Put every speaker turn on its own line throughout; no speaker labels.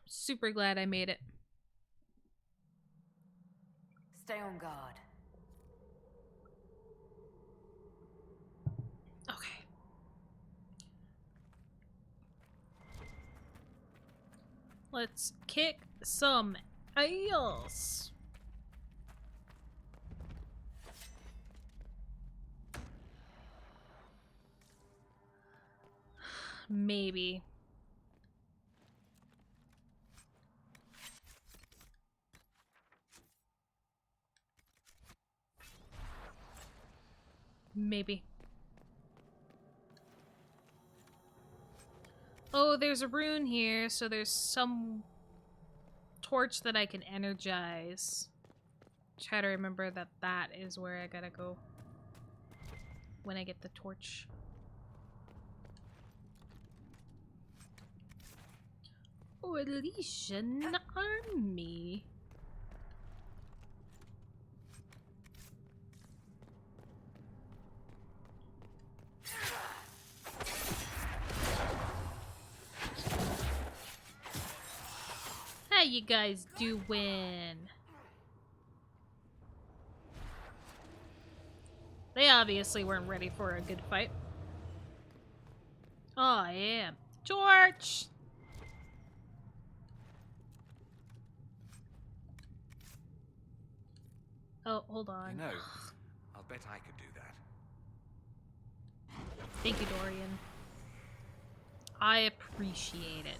super glad I made it.
Stay on guard.
Okay. Let's kick some ass. Maybe. Maybe. Oh, there's a rune here, so there's some torch that I can energize. Try to remember that that is where I gotta go when I get the torch. Oh, Elysian Army. How you guys doing? They obviously weren't ready for a good fight. Oh, I am. Torch! Oh, hold on.
You know, I'll bet I could do that.
Thank you, Dorian. I appreciate it.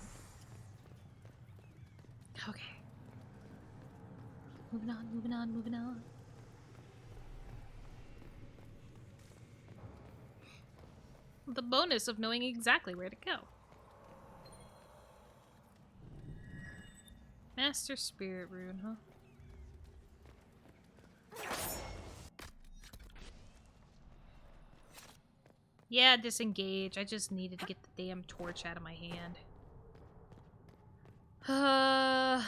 Okay. Moving on, moving on, moving on. The bonus of knowing exactly where to go. Master Spirit Rune, huh? Yeah, disengage. I just needed to get the damn torch out of my hand. I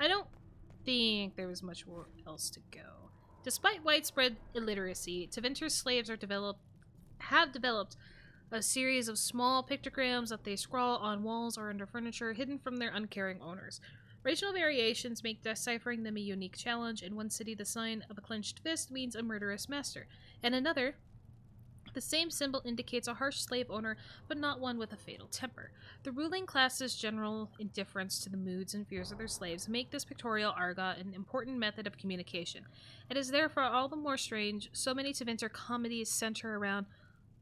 don't think there was much more else to go. Despite widespread illiteracy, Tevinter's slaves have developed a series of small pictograms that they scrawl on walls or under furniture, hidden from their uncaring owners. Regional variations make deciphering them a unique challenge. In one city, the sign of a clenched fist means a murderous master. In another, the same symbol indicates a harsh slave owner, but not one with a fatal temper. The ruling class's general indifference to the moods and fears of their slaves make this pictorial argot an important method of communication. It is therefore all the more strange so many Tevinter comedies center around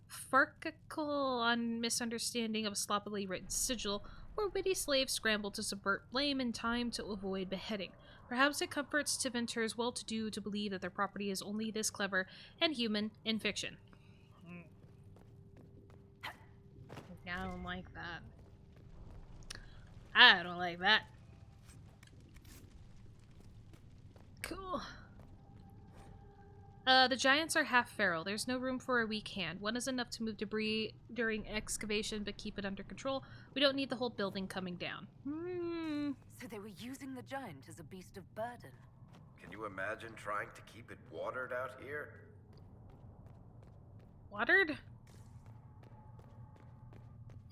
farcical misunderstanding of a sloppily written sigil, where witty slaves scramble to subvert blame in time to avoid beheading. Perhaps it comforts Tevinters well-to-do to believe that their property is only this clever and human in fiction. I don't like that. I don't like that. Cool. The giants are half feral. There's no room for a weak hand. One is enough to move debris during excavation, but keep it under control. We don't need the whole building coming down.
So they were using the giant as a beast of burden.
Can you imagine trying to keep it watered out here?
Watered?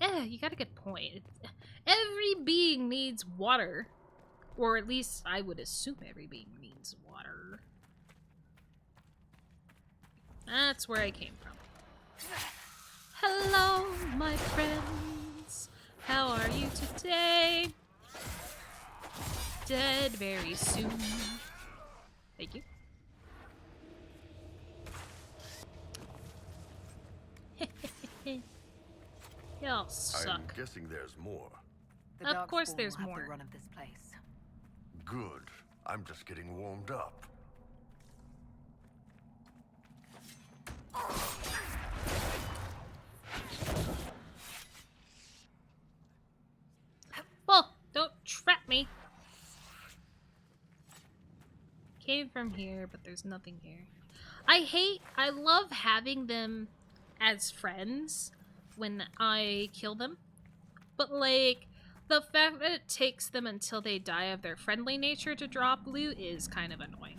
Yeah, you got a good point. Every being needs water. Or at least I would assume every being needs water. That's where I came from. Hello, my friends. How are you today? Dead very soon. Thank you. Y'all suck.
I'm guessing there's more.
The
Of course
Darkspawn
there's
will have
more.
the run of this place.
Good. I'm just getting warmed up.
Well, don't trap me. Came from here, but there's nothing here. I love having them as friends when I kill them. But, like, the fact that it takes them until they die of their friendly nature to drop loot is kind of annoying.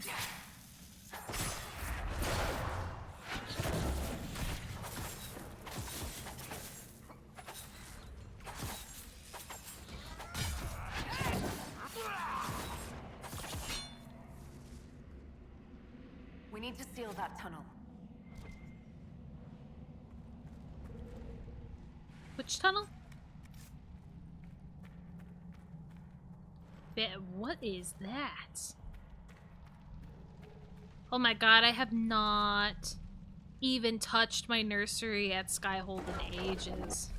Seal that tunnel.
Which tunnel? What is that? Oh my god, I have not even touched my nursery at Skyhold in ages.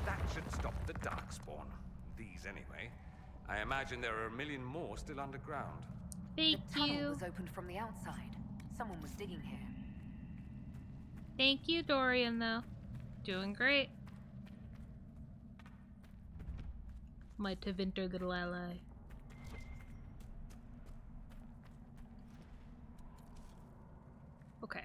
That should stop the darkspawn. These, anyway. I imagine there are a million more still underground.
Thank
The tunnel
you.
was opened from the outside. Someone was digging here.
Thank you, Dorian, though. Doing great. My Tevinter little ally. Okay.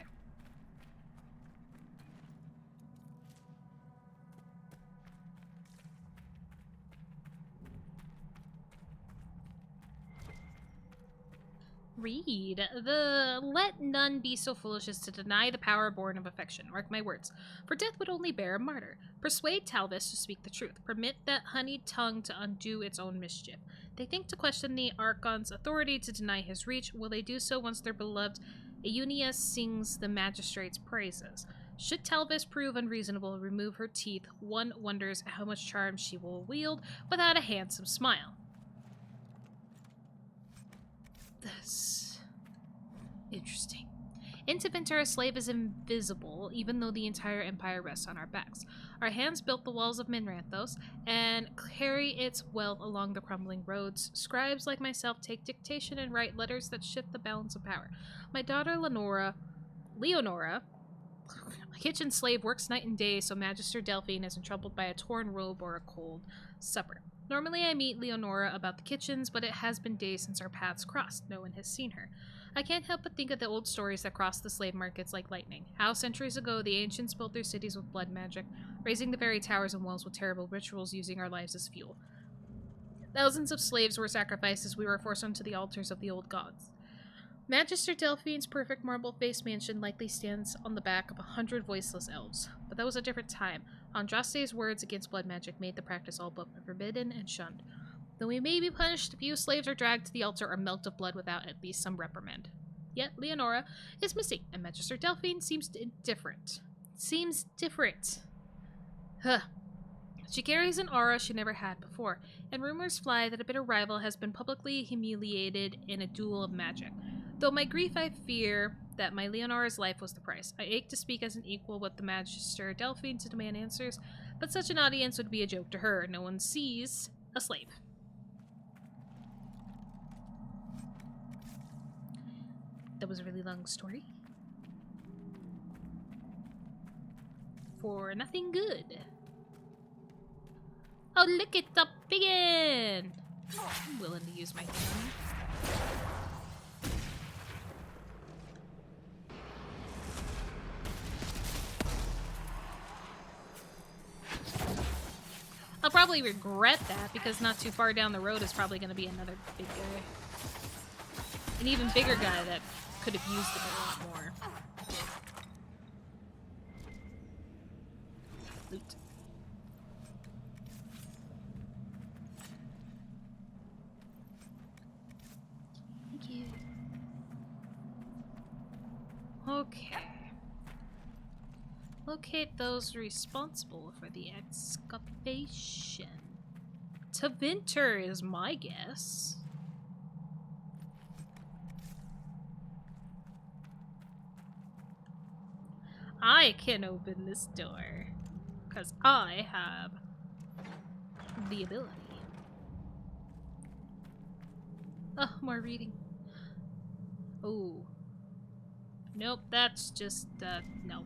Read. Let none be so foolish as to deny the power born of affection. Mark my words. For death would only bear a martyr. Persuade Talvis to speak the truth. Permit that honeyed tongue to undo its own mischief. They think to question the Archon's authority to deny his reach. Will they do so once their beloved Eunia sings the magistrate's praises? Should Talvis prove unreasonable, remove her teeth, one wonders how much charm she will wield without a handsome smile. This. Interesting. In Tevinter, a slave is invisible, even though the entire empire rests on our backs. Our hands built the walls of Minranthos and carry its wealth along the crumbling roads. Scribes like myself take dictation and write letters that shift the balance of power. My daughter Leonora, a kitchen slave, works night and day so Magister Delphine isn't troubled by a torn robe or a cold supper. Normally I meet Leonora about the kitchens, but it has been days since our paths crossed. No one has seen her. I can't help but think of the old stories that crossed the slave markets like lightning. How centuries ago the ancients built their cities with blood magic, raising the very towers and walls with terrible rituals, using our lives as fuel. Thousands of slaves were sacrificed as we were forced onto the altars of the old gods. Magister Delphine's perfect marble-faced mansion likely stands on the back of 100 voiceless elves. But that was a different time. Andraste's words against blood magic made the practice all but forbidden and shunned. Though we may be punished, few slaves are dragged to the altar or milked of blood without at least some reprimand. Yet Leonora is missing, and Magister Delphine seems different. Huh. She carries an aura she never had before, and rumors fly that a bitter rival has been publicly humiliated in a duel of magic. Though my grief, I fear that my Leonora's life was the price. I ache to speak as an equal with the Magister Delphine to demand answers, but such an audience would be a joke to her. No one sees a slave. That was a really long story. For nothing good. Oh, look, it's a piggin! I'm willing to use my hand. I'll probably regret that because not too far down the road is probably going to be another big guy. An even bigger guy that could have used it a lot more. Loot. Thank you. Okay. Locate those responsible for the excavation. Tevinter is my guess. I can open this door because I have the ability. Oh, more reading. Oh. Nope, that's just, no.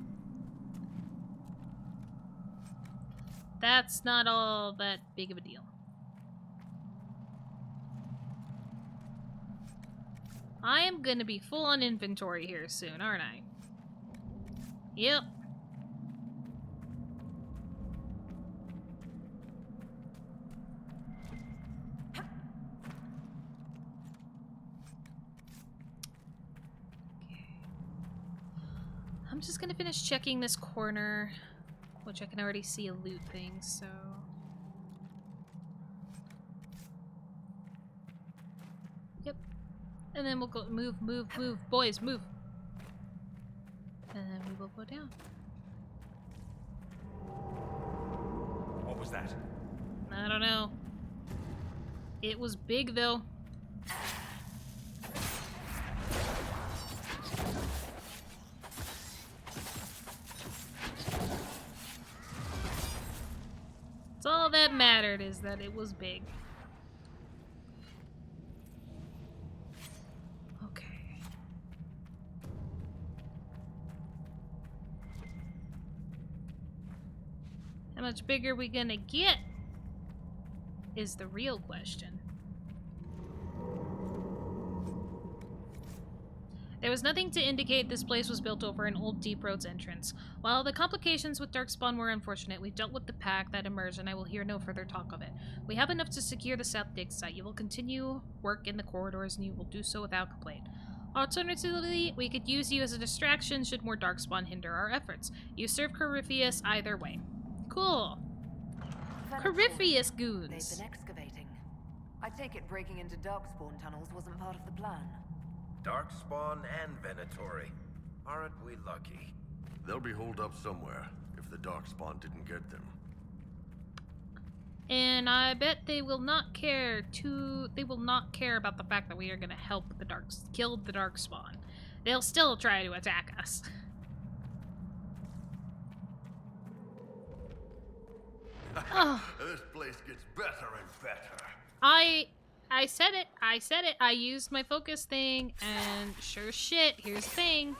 That's not all that big of a deal. I am gonna be full on inventory here soon, aren't I? Yep. I'm just gonna finish checking this corner, which I can already see a loot thing, so... Yep. And then we'll go move, move, move. Boys, move. And then we will go down.
What was that?
I don't know. It was big, though. It's all that mattered is that it was big. Okay. How much bigger we gonna get? Is the real question. There was nothing to indicate this place was built over an old Deep Roads entrance. While the complications with Darkspawn were unfortunate, we dealt with the pack that emerged and I will hear no further talk of it. We have enough to secure the South Dig site. You will continue work in the corridors and you will do so without complaint. Alternatively, we could use you as a distraction should more Darkspawn hinder our efforts. You serve Corypheus either way. Cool. Corypheus goons.
They've been excavating. I take it breaking into Darkspawn tunnels wasn't part of the plan.
Darkspawn and Venatori. Aren't we lucky?
They'll be holed up somewhere if the Darkspawn didn't get them.
And I bet they will not care about the fact that we are gonna help the kill the Darkspawn. They'll still try to attack us. Oh.
This place gets better and better.
I said it. I said it. I used my focus thing, and sure shit, here's the thing.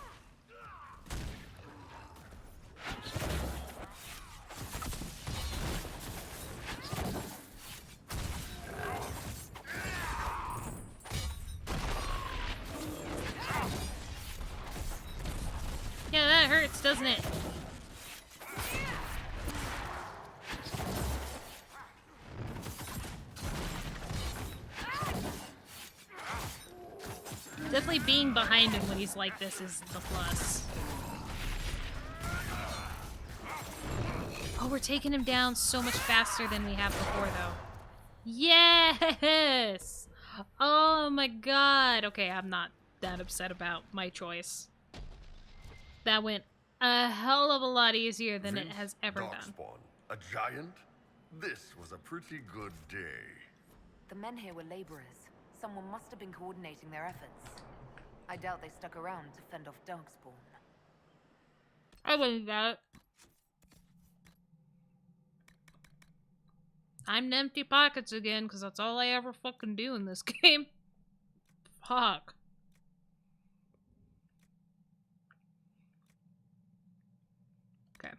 Yeah, that hurts, doesn't it? Definitely being behind him when he's like this is the plus. Oh, we're taking him down so much faster than we have before, though. Yes! Oh my god. Okay, I'm not that upset about my choice. That went a hell of a lot easier than it has ever done.
Darkspawn, a giant? This was a pretty good day.
The men here were laborers. Someone must have been coordinating their efforts. I doubt they stuck around to fend off Darkspawn.
I believe that. I'm in empty pockets again, because that's all I ever fucking do in this game. Fuck. Okay.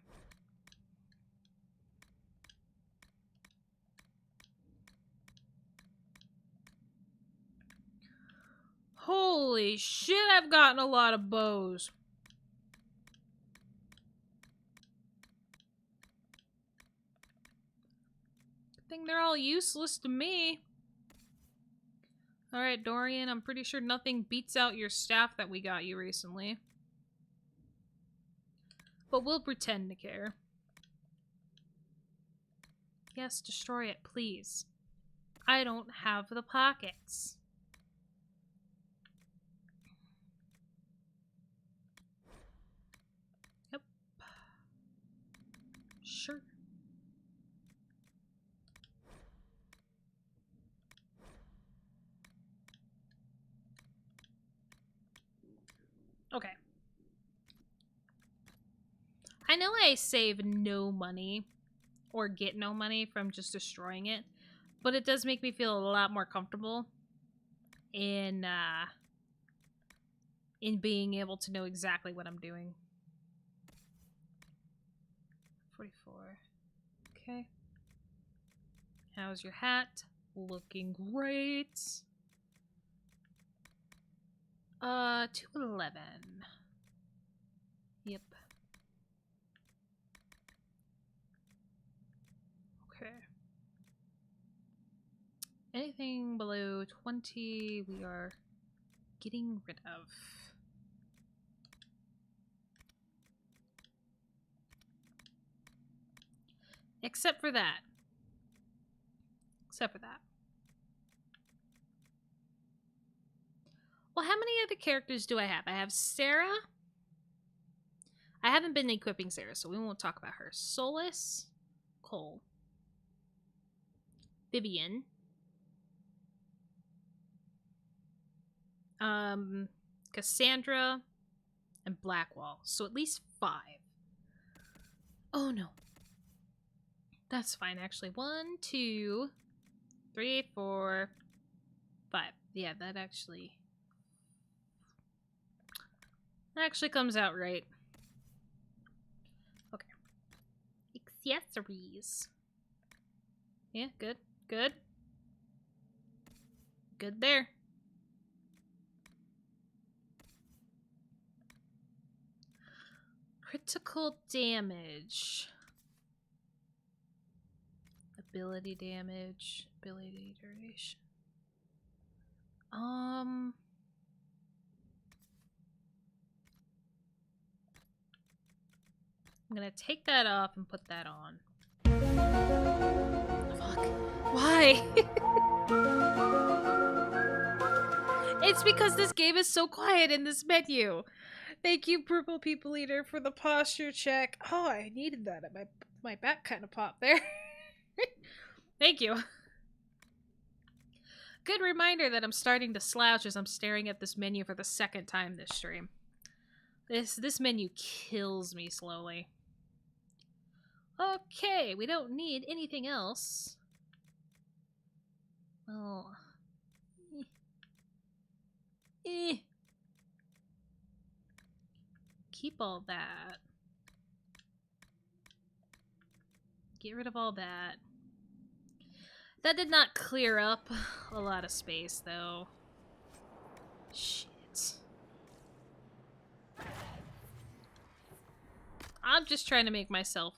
Holy shit, I've gotten a lot of bows. I think they're all useless to me. Alright, Dorian, I'm pretty sure nothing beats out your staff that we got you recently. But we'll pretend to care. Yes, destroy it, please. I don't have the pockets. Yep. Sure. Okay. I know I save no money or get no money from just destroying it, but it does make me feel a lot more comfortable in being able to know exactly what I'm doing. 44. Okay. How's your hat? Looking great. 211. Yep. Okay. Anything below 20, we are getting rid of. Except for that. Except for that. Well, how many other characters do I have? I have Sarah. I haven't been equipping Sarah, so we won't talk about her. Solus, Cole, Vivian, Cassandra, and Blackwall. So at least 5. Oh no. That's fine, actually. 1, 2, 3, 4, 5. Yeah, that actually comes out right. Okay. Accessories. Yeah, good. Good. Good there. Critical damage. Ability damage. Ability duration. I'm gonna take that off and put that on. Fuck. Why? It's because this game is so quiet in this menu. Thank you, Purple People Eater, for the posture check. Oh, I needed that. My back kind of popped there. Thank you. Good reminder that I'm starting to slouch as I'm staring at this menu for the second time this stream. This menu kills me slowly. Okay, we don't need anything else. Well... Keep all that. Get rid of all that. That did not clear up a lot of space, though. Shit. I'm just trying to make myself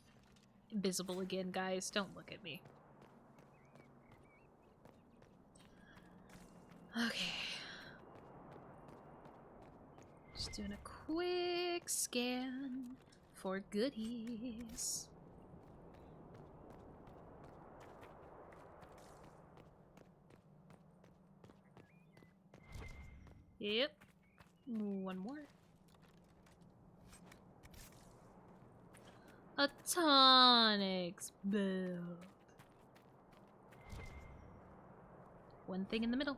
invisible again, guys. Don't look at me. Okay. Just doing a quick scan for goodies. Yep. One more. A tonics build. One thing in the middle.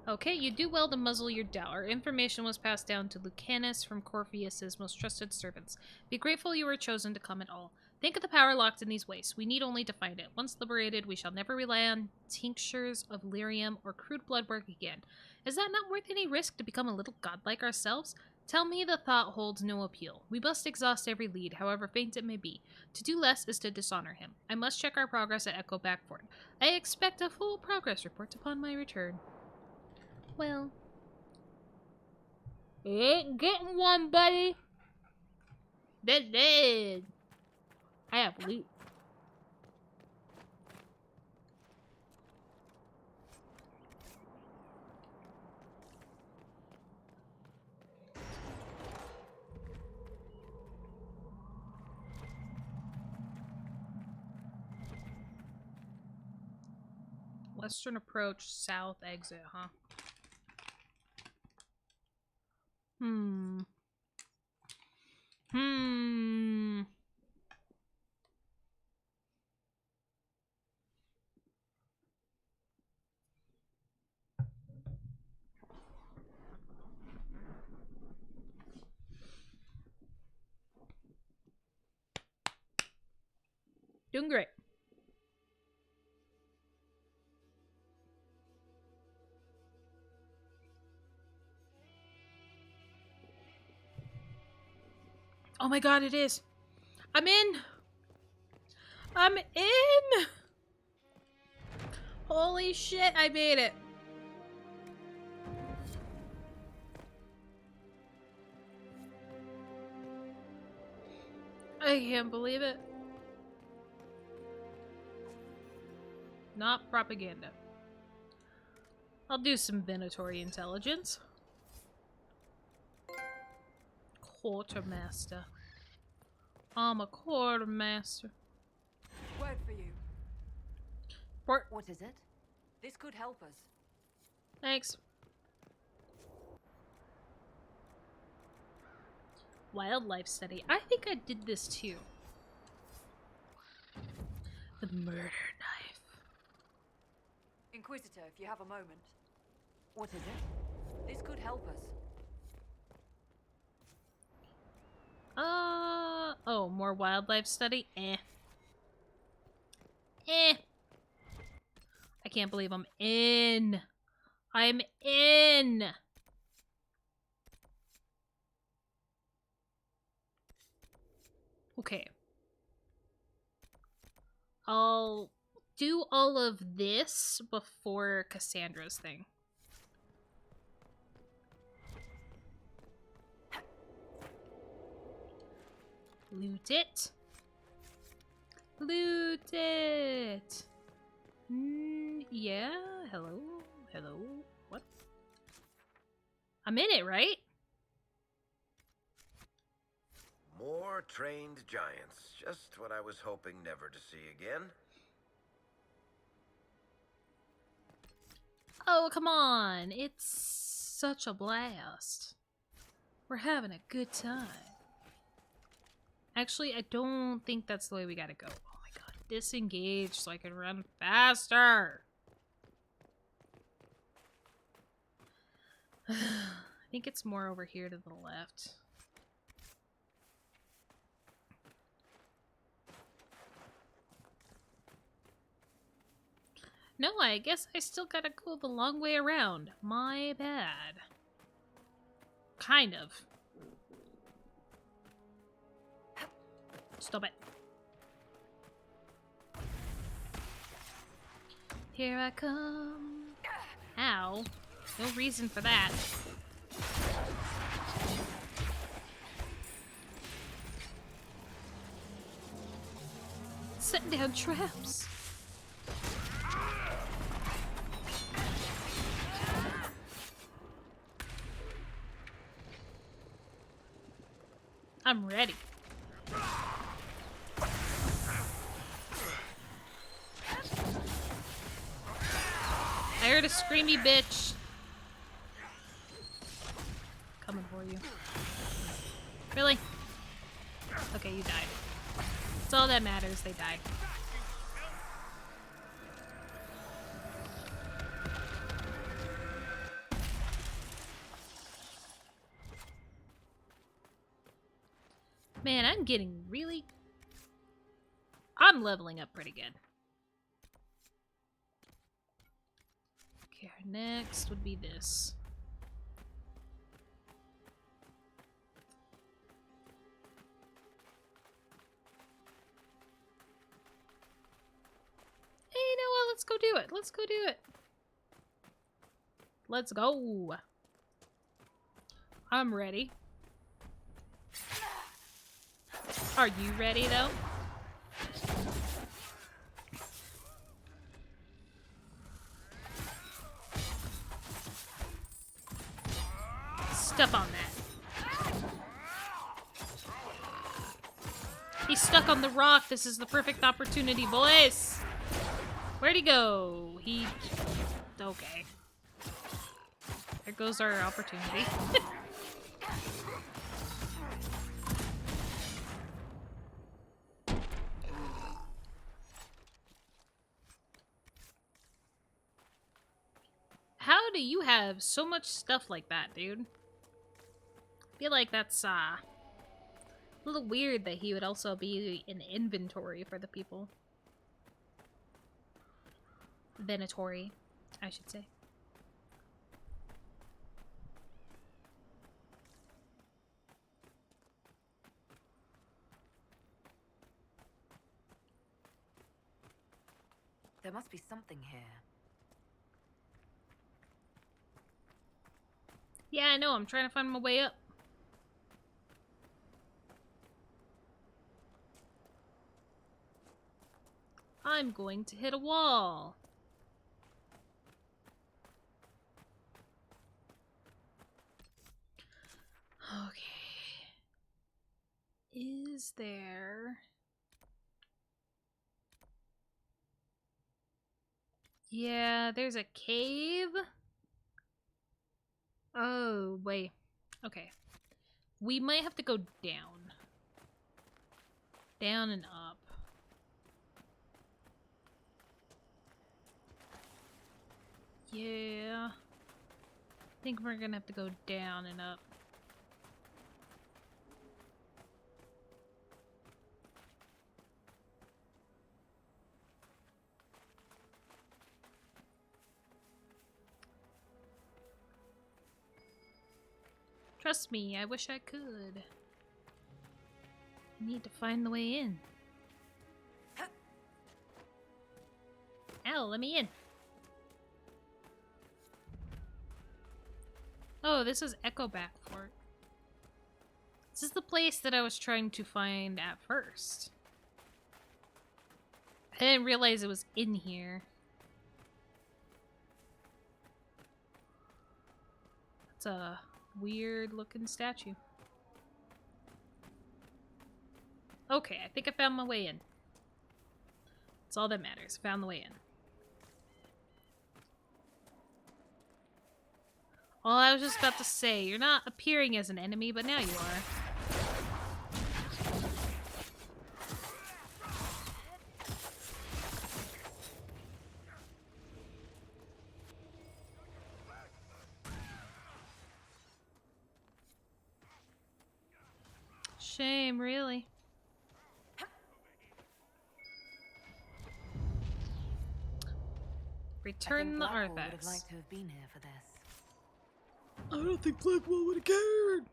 Okay, you do well to muzzle your doubt. Our information was passed down to Lucanus from Corpheus's most trusted servants. Be grateful you were chosen to come at all. Think of the power locked in these wastes. We need only to find it. Once liberated, we shall never rely on tinctures of lyrium or crude blood work again. Is that not worth any risk to become a little godlike ourselves? Tell me the thought holds no appeal. We must exhaust every lead, however faint it may be. To do less is to dishonor him. I must check our progress at Echo Backford. I expect a full progress report upon my return. Well, ain't getting one, buddy. Dead. I have loot. Western approach, south exit, huh? Doing great. Oh my god, it is. I'm in. I'm in. Holy shit, I made it. I can't believe it. Not propaganda. I'll do some Venatori intelligence. Quartermaster. I'm a quartermaster.
Word for you.
Port.
What is it? This could help us.
Thanks. Wildlife study. I think I did this too. The murder knife.
Inquisitor, if you have a moment. What is it? This could help us.
Oh, more wildlife study? Eh. Eh. I can't believe I'm in. I'm in. Okay. I'll do all of this before Cassandra's thing. Loot it. Loot it. Yeah. Hello. Hello. What? I'm in it, right?
More trained giants. Just what I was hoping never to see again.
Oh, come on. It's such a blast. We're having a good time. Actually, I don't think that's the way we gotta go. Oh my god. Disengage so I can run faster. I think it's more over here to the left. No, I guess I still gotta go the long way around. My bad. Kind of. Stop it. Here I come. Ow. No reason for that. Setting down traps. I'm ready. I heard a screamy bitch. Coming for you. Really? Okay, you died. That's all that matters, they died. Man, I'm getting really... I'm leveling up pretty good. Okay, our next would be this. Hey, you know what? Let's go do it. Let's go do it. Let's go. I'm ready. Are you ready, though? Step on that. He's stuck on the rock. This is the perfect opportunity, boys. Where'd he go? He... Okay. There goes our opportunity. How do you have so much stuff like that, dude? I feel like that's, a little weird that he would also be in inventory for the people. Venatory, I should say.
There must be something here.
Yeah, I know. I'm trying to find my way up. I'm going to hit a wall. Okay. Is there... Yeah, there's a cave. Oh, wait. Okay. We might have to go down. Down and up. Yeah. I think we're gonna have to go down and up. Trust me, I wish I could. I need to find the way in. Ow, let me in. Oh, this is Echo Back Fort. This is the place that I was trying to find at first. I didn't realize it was in here. It's a weird looking statue. Okay, I think I found my way in. That's all that matters. Found the way in. Well, I was just about to say, you're not appearing as an enemy, but now you are. Shame, really. Return the
Blackwell would have
artifacts.
liked to have been here for this.
I don't think Blackwell would have cared.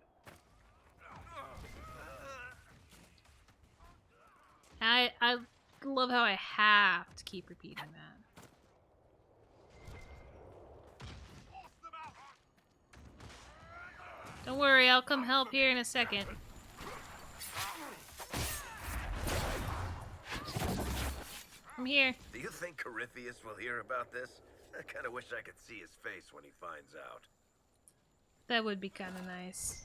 I love how I have to keep repeating that. Don't worry, I'll come help here in a second. I'm here.
Do you think Corypheus will hear about this? I kind of wish I could see his face when he finds out.
That would be kind of nice.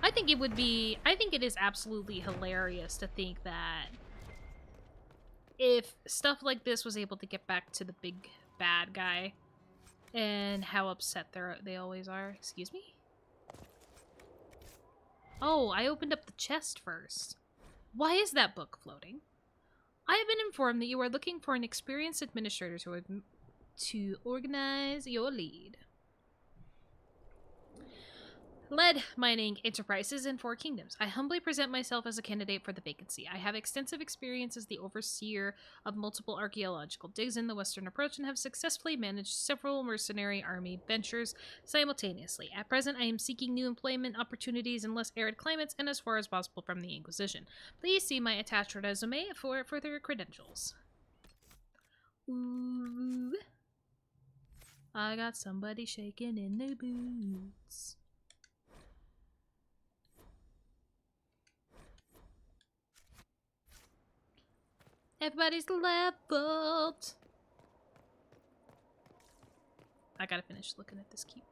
I think it is absolutely hilarious to think that if stuff like this was able to get back to the big bad guy and how upset they always are. Excuse me? Oh, I opened up the chest first. Why is that book floating? I have been informed that you are looking for an experienced administrator to organize your lead. Lead Mining Enterprises in Four Kingdoms. I humbly present myself as a candidate for the vacancy. I have extensive experience as the overseer of multiple archaeological digs in the Western Approach and have successfully managed several mercenary army ventures simultaneously. At present, I am seeking new employment opportunities in less arid climates and as far as possible from the Inquisition. Please see my attached resume for further credentials. Ooh. I got somebody shaking in their boots. Everybody's leveled. I gotta finish looking at this keep.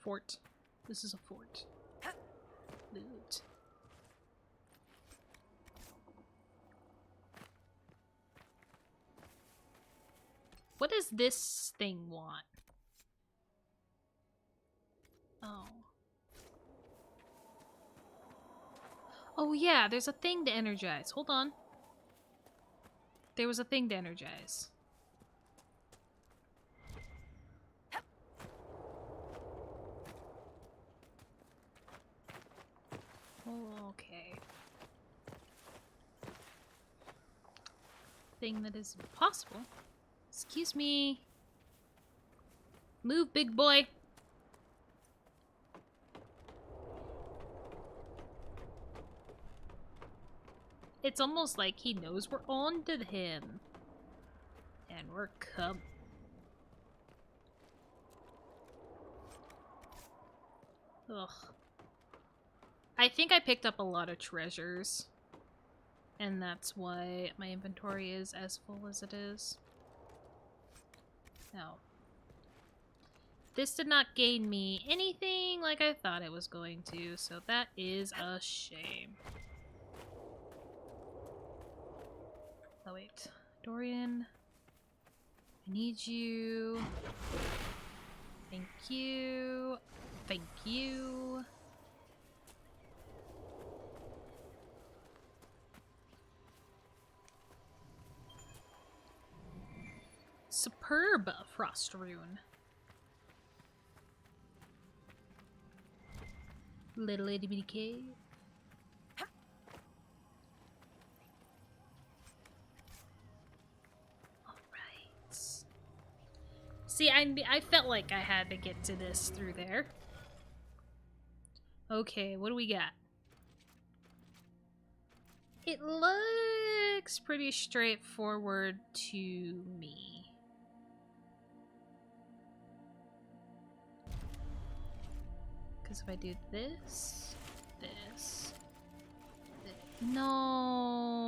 Fort. This is a fort. Loot. What does this thing want? Oh. Oh yeah, there's a thing to energize. Hold on. There was a thing to energize. Oh, okay. Thing that is impossible. Excuse me. Move, big boy. It's almost like he knows we're on to him. And we're coming. Ugh. I think I picked up a lot of treasures. And that's why my inventory is as full as it is. No. This did not gain me anything like I thought it was going to, so that is a shame. Oh wait, Dorian, I need you. Thank you. Thank you. Superb frost rune. Little itty bitty cave. Alright. See, I felt like I had to get to this through there. Okay, what do we got? It looks pretty straightforward to me. Because if I do this, this, no,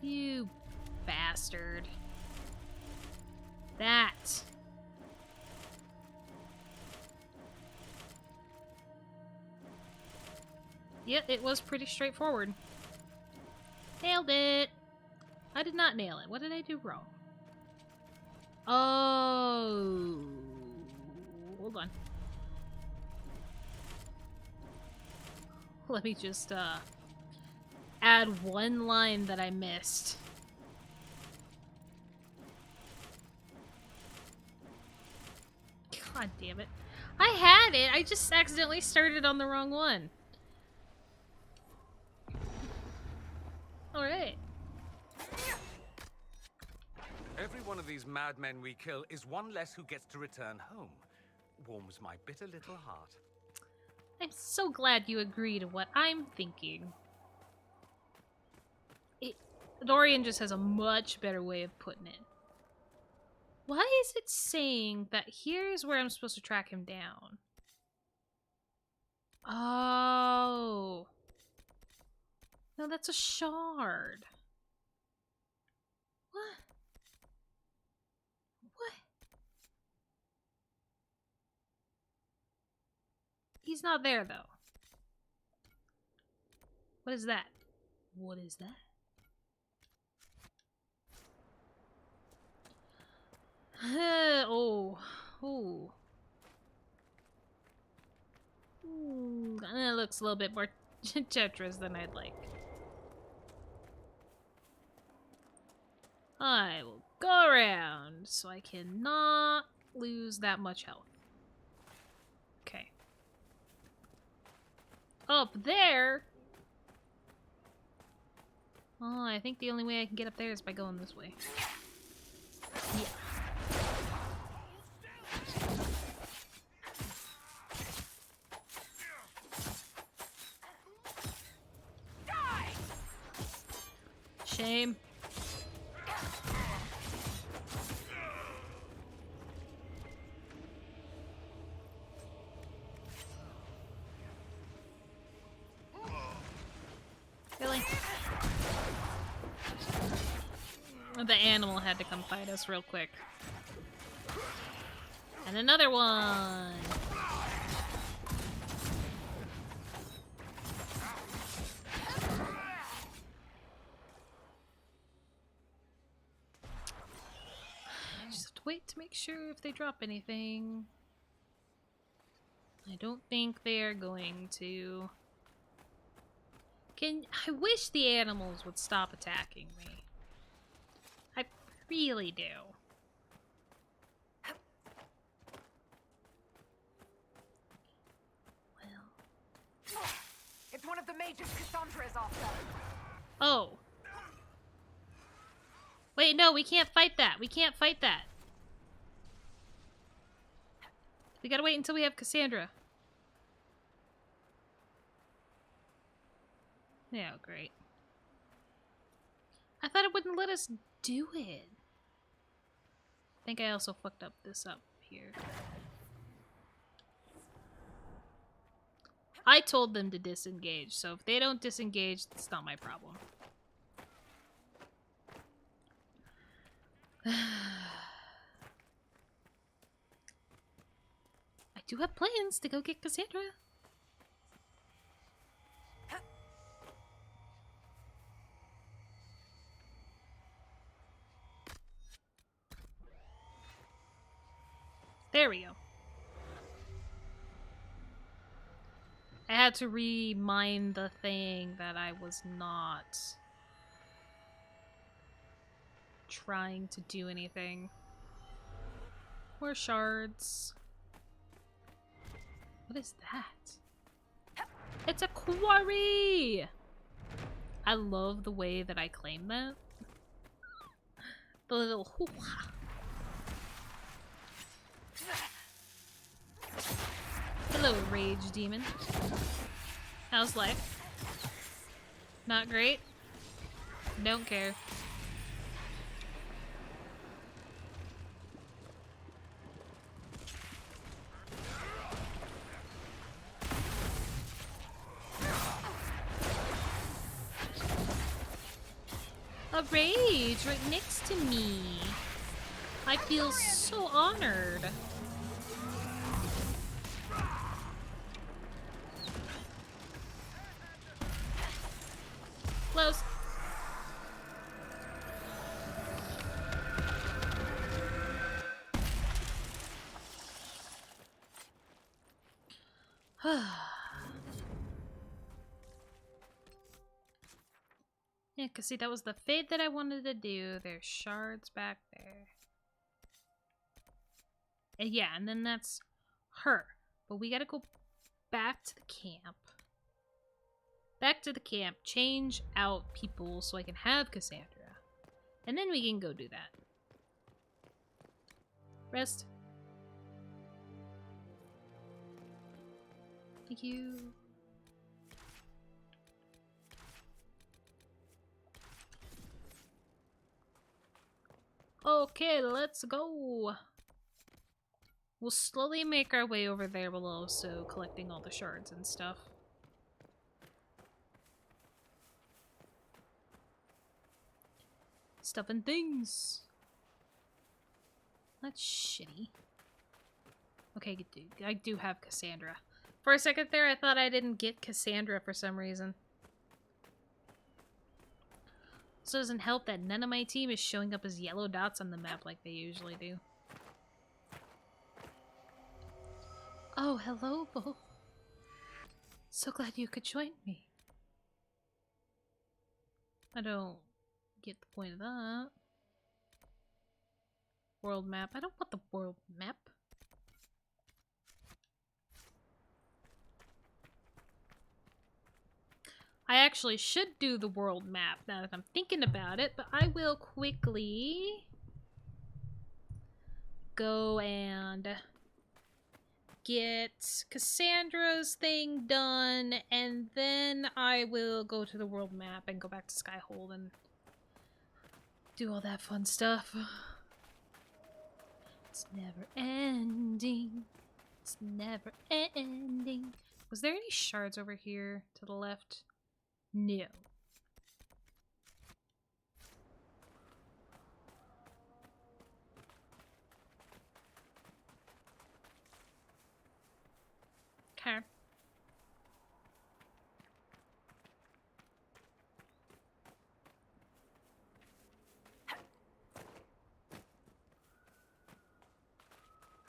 you bastard. That. Yep, it was pretty straightforward. Nailed it. I did not nail it. What did I do wrong? Oh. Hold on. Let me just, add one line that I missed. God damn it. I had it! I just accidentally started on the wrong one. Alright.
Every one of these madmen we kill is one less who gets to return home. Warms my bitter little heart.
I'm so glad you agree to what I'm thinking. Dorian just has a much better way of putting it. Why is it saying that here's where I'm supposed to track him down? Oh. No, that's a shard. What? What? He's not there, though. What is that? What is that? Oh. Oh. That looks a little bit more Tetris than I'd like. I will go around so I cannot lose that much health. Okay. Up there? Oh, I think the only way I can get up there is by going this way. Yeah. Shame. Really? The animal had to come fight us real quick. And another one! Just have to wait to make sure if they drop anything. I don't think they are going to. I wish the animals would stop attacking me. I really do. Well.
It's one of the mages Cassandra is after.
Oh. Wait, no, we can't fight that. We can't fight that. We gotta wait until we have Cassandra. Yeah, great. I thought it wouldn't let us do it. I think I also fucked up this up here. I told them to disengage, so if they don't disengage, it's not my problem. I do have plans to go get Cassandra. There we go. I had to remind the thing that I was not trying to do anything. More shards. What is that? It's a quarry! I love the way that I claim that. The little hoo-ha. Hello, rage demon. How's life? Not great? Don't care. A rage right next to me. I feel so honored. Close. Yeah, cause see, that was the fate that I wanted to do. There's shards back there. And yeah, and then that's her. But we gotta go back to the camp. Back to the camp, change out people so I can have Cassandra. And then we can go do that. Rest. Thank you. Okay, let's go. We'll slowly make our way over there while also collecting all the shards and stuff. Stuff and things. That's shitty. Okay, dude, I do have Cassandra. For a second there, I thought I didn't get Cassandra for some reason. Also doesn't help that none of my team is showing up as yellow dots on the map like they usually do. Oh, hello, Bo. So glad you could join me. I don't get the point of that. World map. I don't want the world map. I actually should do the world map now that I'm thinking about it, but I will quickly go and get Cassandra's thing done, and then I will go to the world map and go back to Skyhold and do all that fun stuff. It's never ending. It's never ending. Was there any shards over here to the left? No. Okay.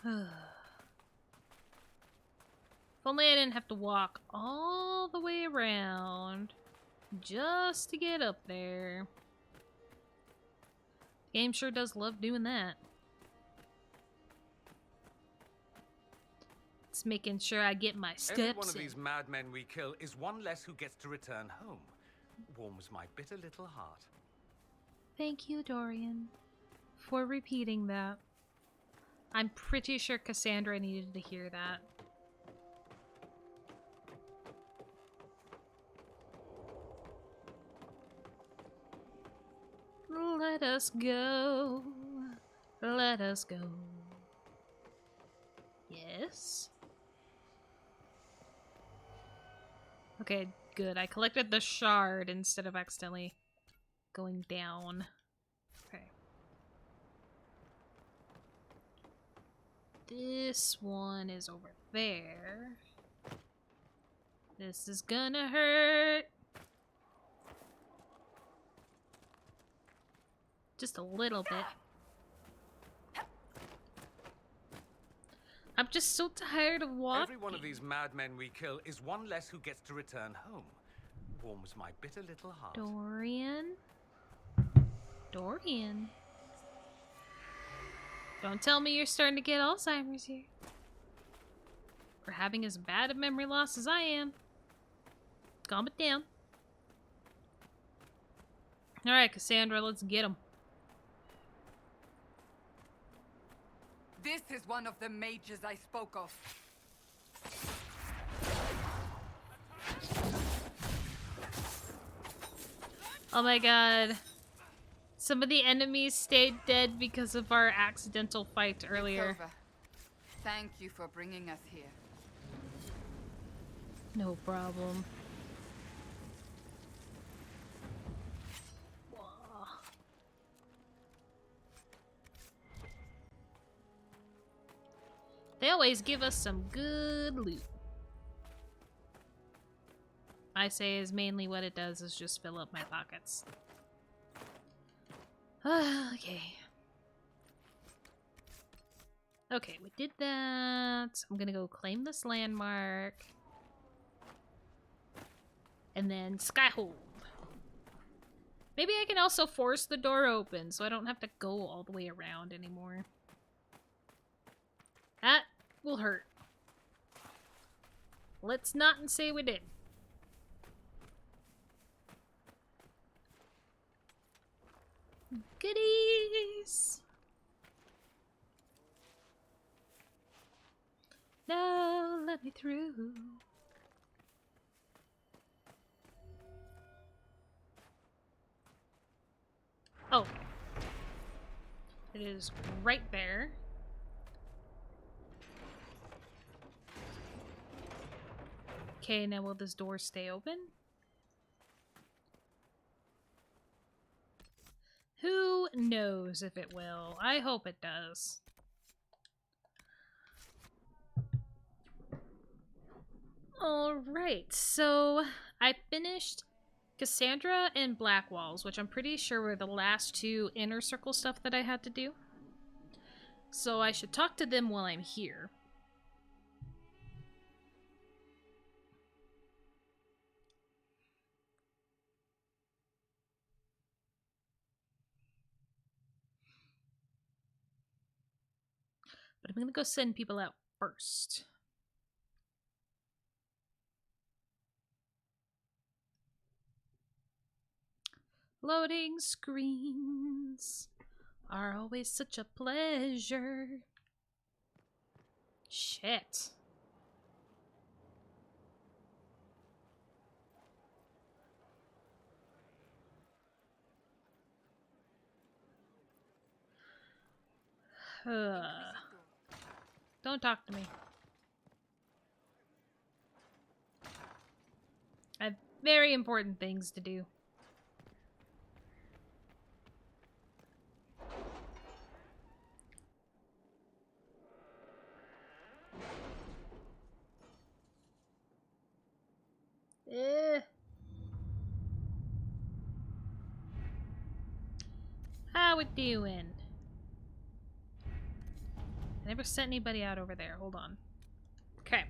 If only I didn't have to walk all the way around just to get up there. The game sure does love doing that. It's making sure I get my steps
Every one of
in.
these madmen we kill is one less who gets to return home. Warms my bitter little heart.
Thank you, Dorian, for repeating that. I'm pretty sure Cassandra needed to hear that. Let us go. Let us go. Yes? Okay, good. I collected the shard instead of accidentally going down. Okay. This one is over there. This is gonna hurt. Just a little bit. I'm just so tired of walking.
Every one of these madmen we kill is one less who gets to return home. Warms my bitter little heart.
Dorian? Dorian? Don't tell me you're starting to get Alzheimer's here. Or having as bad a memory loss as I am. Calm it down. Alright, Cassandra, let's get him.
This is one of the mages I spoke of.
Oh my god. Some of the enemies stayed dead because of our accidental fight earlier.
It's over. Thank you for bringing us here.
No problem. They always give us some good loot. I say is mainly what it does is just fill up my pockets. Okay. Okay, we did that. I'm gonna go claim this landmark. And then Skyhold. Maybe I can also force the door open so I don't have to go all the way around anymore. That will hurt. Let's not say we did. Goodies! No, let me through. Oh. It is right there. Okay, now will this door stay open? Who knows if it will? I hope it does. Alright, so I finished Cassandra and Black Walls, which I'm pretty sure were the last two inner circle stuff that I had to do. So I should talk to them while I'm here. But I'm gonna go send people out first. Loading screens are always such a pleasure. Shit. Don't talk to me. I have very important things to do. How we doing? I never sent anybody out over there. Hold on. Okay.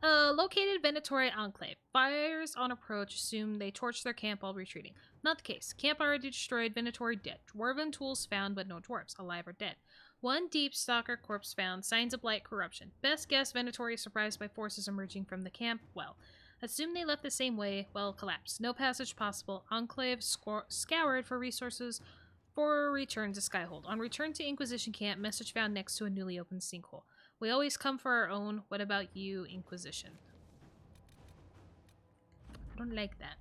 Located Venatori Enclave. Fires on approach assume they torched their camp while retreating. Not the case. Camp already destroyed, Venatori dead. Dwarven tools found, but no dwarves, alive or dead. One deep stalker corpse found, signs of blight corruption. Best guess Venatori surprised by forces emerging from the camp. Well, assume they left the same way. Well, collapsed. No passage possible. Enclave scoured for resources for return to Skyhold. On return to Inquisition camp, message found next to a newly opened sinkhole. We always come for our own. What about you, Inquisition? I don't like that.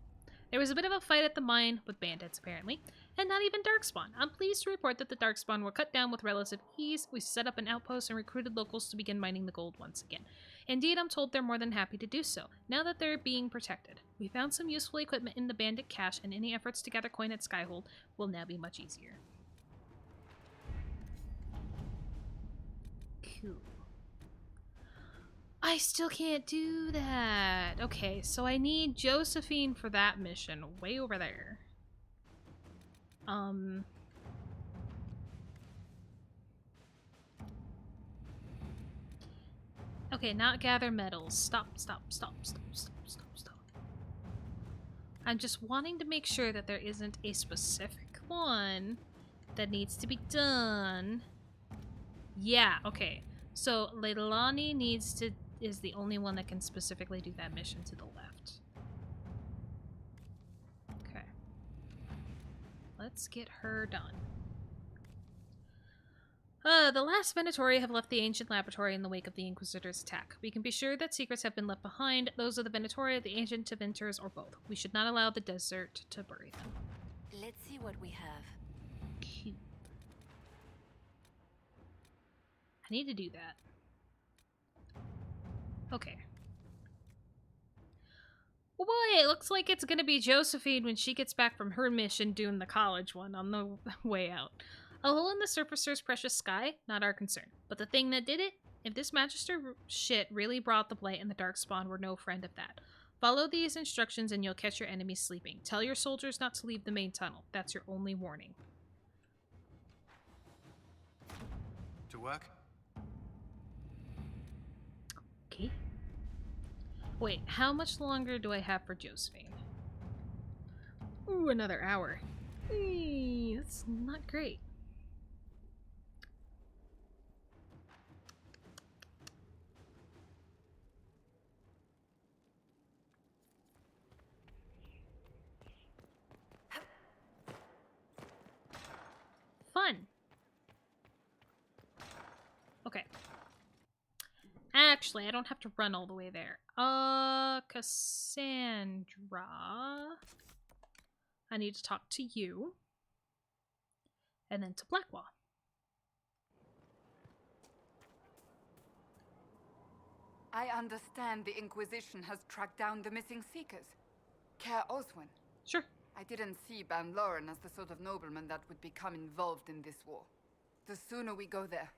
There was a bit of a fight at the mine with bandits, apparently, and not even Darkspawn. I'm pleased to report that the Darkspawn were cut down with relative ease. We set up an outpost and recruited locals to begin mining the gold once again. Indeed, I'm told they're more than happy to do so, now that they're being protected. We found some useful equipment in the bandit cache, and any efforts to gather coin at Skyhold will now be much easier. Cool. I still can't do that. Okay, so I need Josephine for that mission way over there. Okay, not gather metals. Stop, stop, stop, stop, stop, stop, stop. I'm just wanting to make sure that there isn't a specific one that needs to be done. Yeah, okay. So Leilani is the only one that can specifically do that mission to the left. Okay. Let's get her done. The last Venatori have left the ancient laboratory in the wake of the Inquisitor's attack. We can be sure that secrets have been left behind. Those are the Venatori, the ancient Tevinters, or both. We should not allow the desert to bury them.
Let's see what we have.
Cute. I need to do that. Okay. Well, boy, it looks like it's gonna be Josephine when she gets back from her mission doing the college one on the way out. A hole in the surfacer's precious sky? Not our concern. But the thing that did it? If this Magister shit really brought the blight and the Darkspawn, we're no friend of that. Follow these instructions and you'll catch your enemies sleeping. Tell your soldiers not to leave the main tunnel. That's your only warning.
To work?
Okay. Wait, how much longer do I have for Josephine? Ooh, another hour. That's not great. Fun. Okay. Actually, I don't have to run all the way there. Cassandra. I need to talk to you. And then to Blackwall.
I understand the Inquisition has tracked down the missing Seekers. Care Oswin.
Sure.
I didn't see Ban Loren as the sort of nobleman that would become involved in this war. The sooner we go there,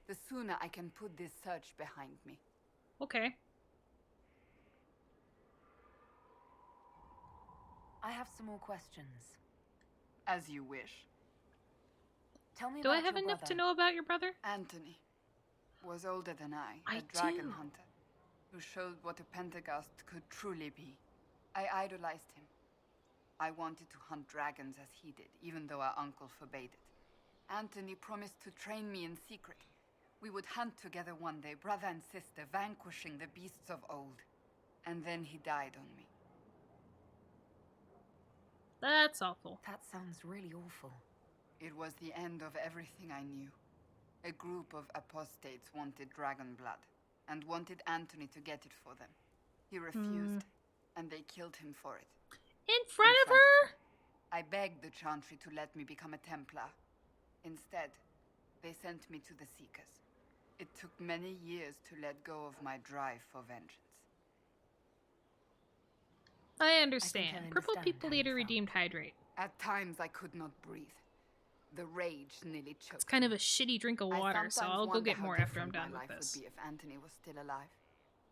the sooner I can put this search behind me.
Okay.
I have some more questions.
As you wish.
Tell me
Do
about
I have
your
enough
brother.
to know about your brother?
Anthony was older than I
I
a dragon
do.
hunter who showed what a Pentagast could truly be. I idolized him. I wanted to hunt dragons as he did, even though our uncle forbade it. Anthony promised to train me in secret. We would hunt together one day, brother and sister, vanquishing the beasts of old. And then he died on me.
That's awful.
That sounds really awful.
It was the end of everything I knew. A group of apostates wanted dragon blood, and wanted Anthony to get it for them. He refused, and they killed him for it.
In front of
front
her?
I begged the Chantry to let me become a Templar. Instead, they sent me to the Seekers. It took many years to let go of my drive for vengeance.
I understand. Purple
understand
People
how you
Eater
felt.
redeemed Hydrate.
At times, I could not breathe. The rage nearly choked
It's kind of
me.
a shitty drink of
I
water, so
sometimes
I'll go
wonder
get
how
more after I'm
different
done
my
with
life
this.
would be if Anthony was still alive.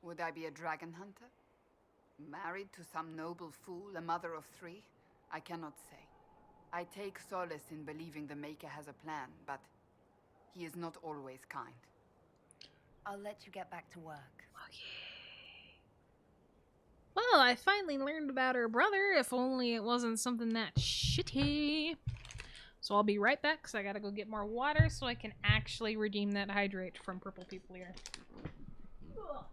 Would I be a dragon hunter? Married to some noble fool, a mother of 3? I cannot say. I take solace in believing the Maker has a plan, but he is not always kind.
I'll let you get back to work.
Well, I finally learned about her brother, if only it wasn't something that shitty. So I'll be right back, because I gotta go get more water so I can actually redeem that hydrate from Purple People Eater. Ugh.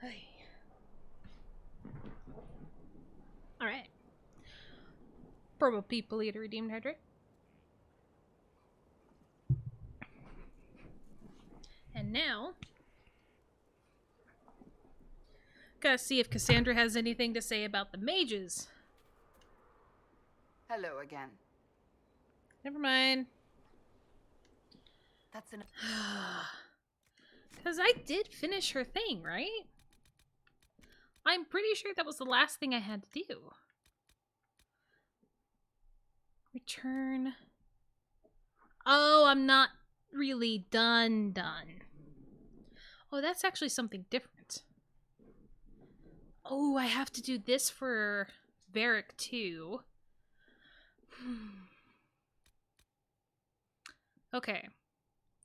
Hey. Alright. Purple People Eater redeemed hydrate. And now, gotta see if Cassandra has anything to say about the mages.
Hello again.
Never mind.
That's an...
Because I did finish her thing, right? I'm pretty sure that was the last thing I had to do. Return. Oh, I'm not really done. Oh, that's actually something different. Oh, I have to do this for Varric too. Okay.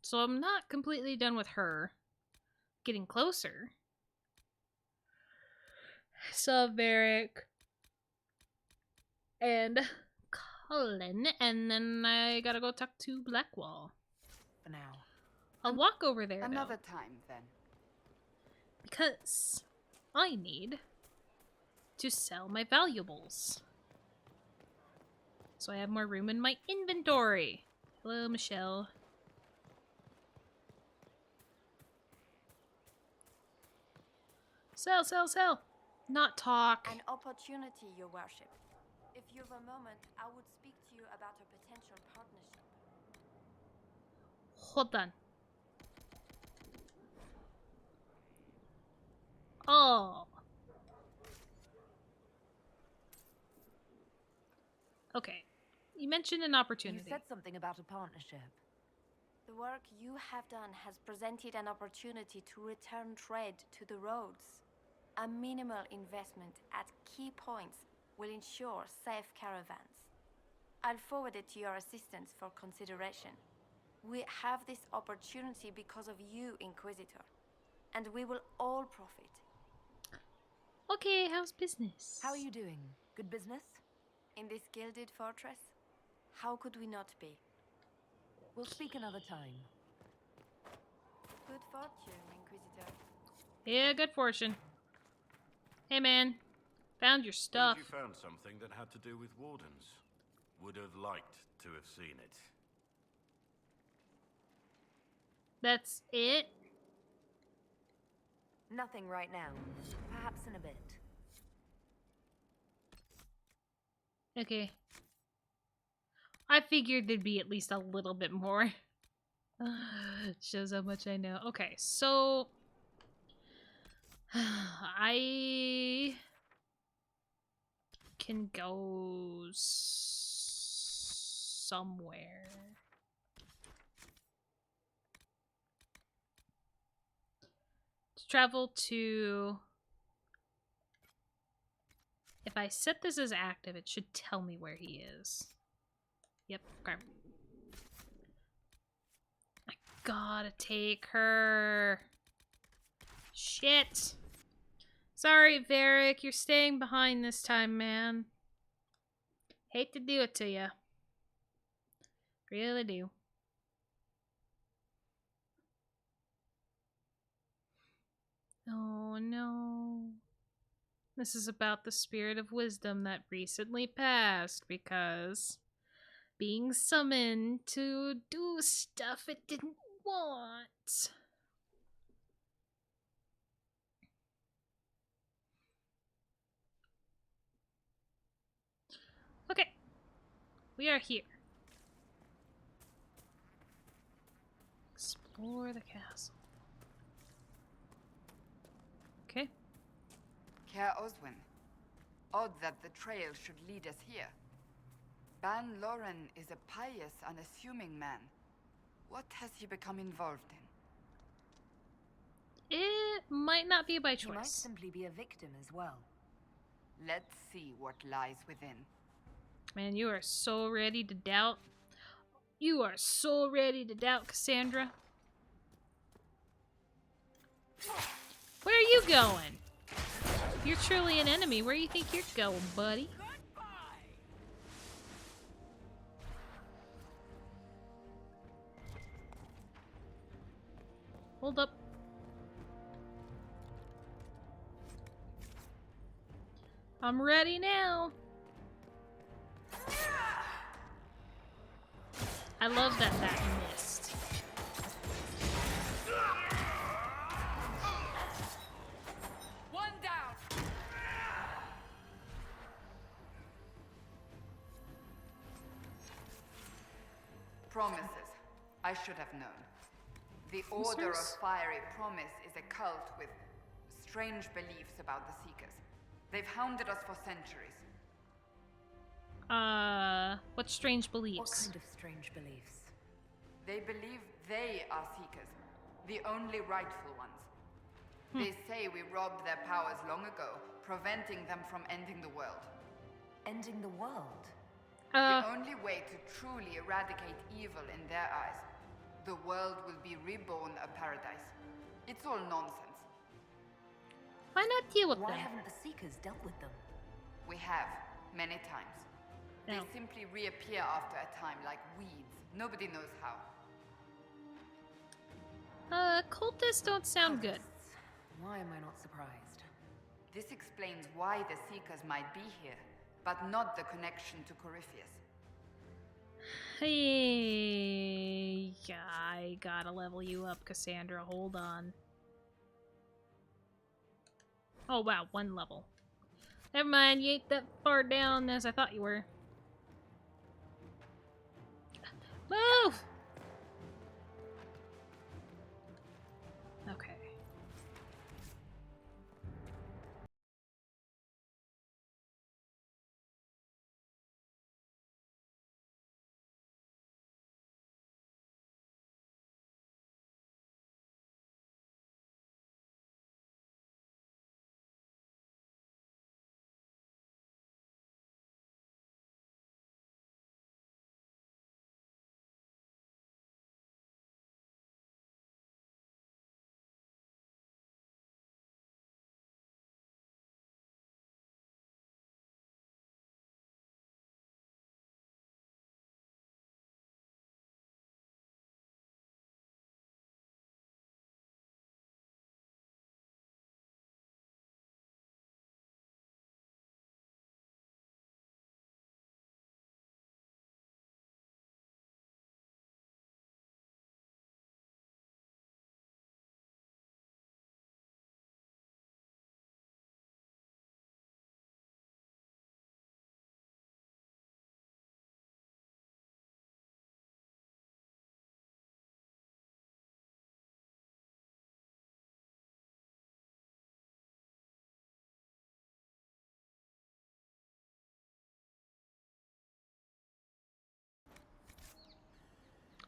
So I'm not completely done with her. Getting closer. So Varric and Cullen, and then I gotta go talk to Blackwall.
For now.
I'll walk over there
Another
though,
time, then.
because I need to sell my valuables. So I have more room in my inventory. Hello, Michelle. Sell, sell, sell. Not talk.
An opportunity, Your Worship. If you've a moment, I would speak to you about a potential partnership.
Hold on. Oh. Okay. You mentioned an
You
opportunity.
said something about a partnership.
The work you have done has presented an opportunity to return trade to the roads. A minimal investment at key points will ensure safe caravans. I'll forward it to your assistants for consideration. We have this opportunity because of you, Inquisitor, and we will all profit.
Okay, how's business?
How are you doing? Good business?
In this gilded fortress, how could we not be?
We'll speak another time.
Good fortune, Inquisitor.
Yeah, good fortune. Hey man, found your stuff.
Heard you found something that had to do with wardens. Would have liked to have seen it.
That's it?
Nothing right now. Perhaps in a bit.
Okay. I figured there'd be at least a little bit more. Shows how much I know. Okay, so I can go somewhere. To travel to... If I set this as active, it should tell me where he is. Yep, okay. I gotta take her. Shit. Sorry, Varric, you're staying behind this time, man. Hate to do it to you. Really do. Oh no. This is about the spirit of wisdom that recently passed because being summoned to do stuff it didn't want. Okay. We are here. Explore the castle. Okay.
Care Oswin. Odd that the trail should lead us here. Ban Loren is a pious, unassuming man. What has he become involved in?
It might not be by
He might
choice.
simply be a victim as well.
Let's see what lies within.
Man, you are so ready to doubt. You are so ready to doubt Cassandra. Where are you going? If you're truly an enemy, where do you think you're going, buddy? Hold up. I'm ready now. I love that missed.
One down! Promises. I should have known. The Order of
Sisters?
Fiery Promise is a cult with strange beliefs about the Seekers. They've hounded us for centuries.
What strange
What
beliefs?
kind of strange beliefs?
They believe they are Seekers, the only rightful ones. They say we robbed their powers long ago, preventing them from ending the world.
Ending the world?
The only way to truly eradicate evil in their eyes, the world will be reborn a paradise. It's all nonsense.
Why not deal with
Why
them?
haven't the Seekers dealt with them?
We have, many times.
No.
They simply reappear after a time like weeds. Nobody knows how.
Cultists don't sound good.
Cultists. Why am I not surprised?
This explains why the Seekers might be here, but not the connection to Corypheus.
Hey, yeah, I gotta level you up, Cassandra. Hold on. Oh wow, 1 level. Never mind, you ain't that far down as I thought you were. Move! Okay.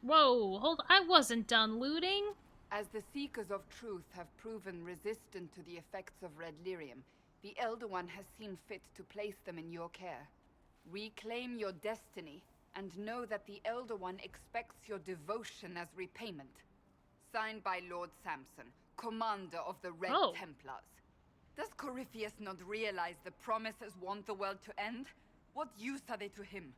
Whoa, hold, I wasn't done looting.
As the Seekers of Truth have proven resistant to the effects of red lyrium, the Elder One has seen fit to place them in your care. Reclaim your destiny, and know that the Elder One expects your devotion as repayment. Signed by Lord Samson, commander of the Red
Oh.
Templars. Does Corypheus not realize the promises want the world to end? What use are they to him?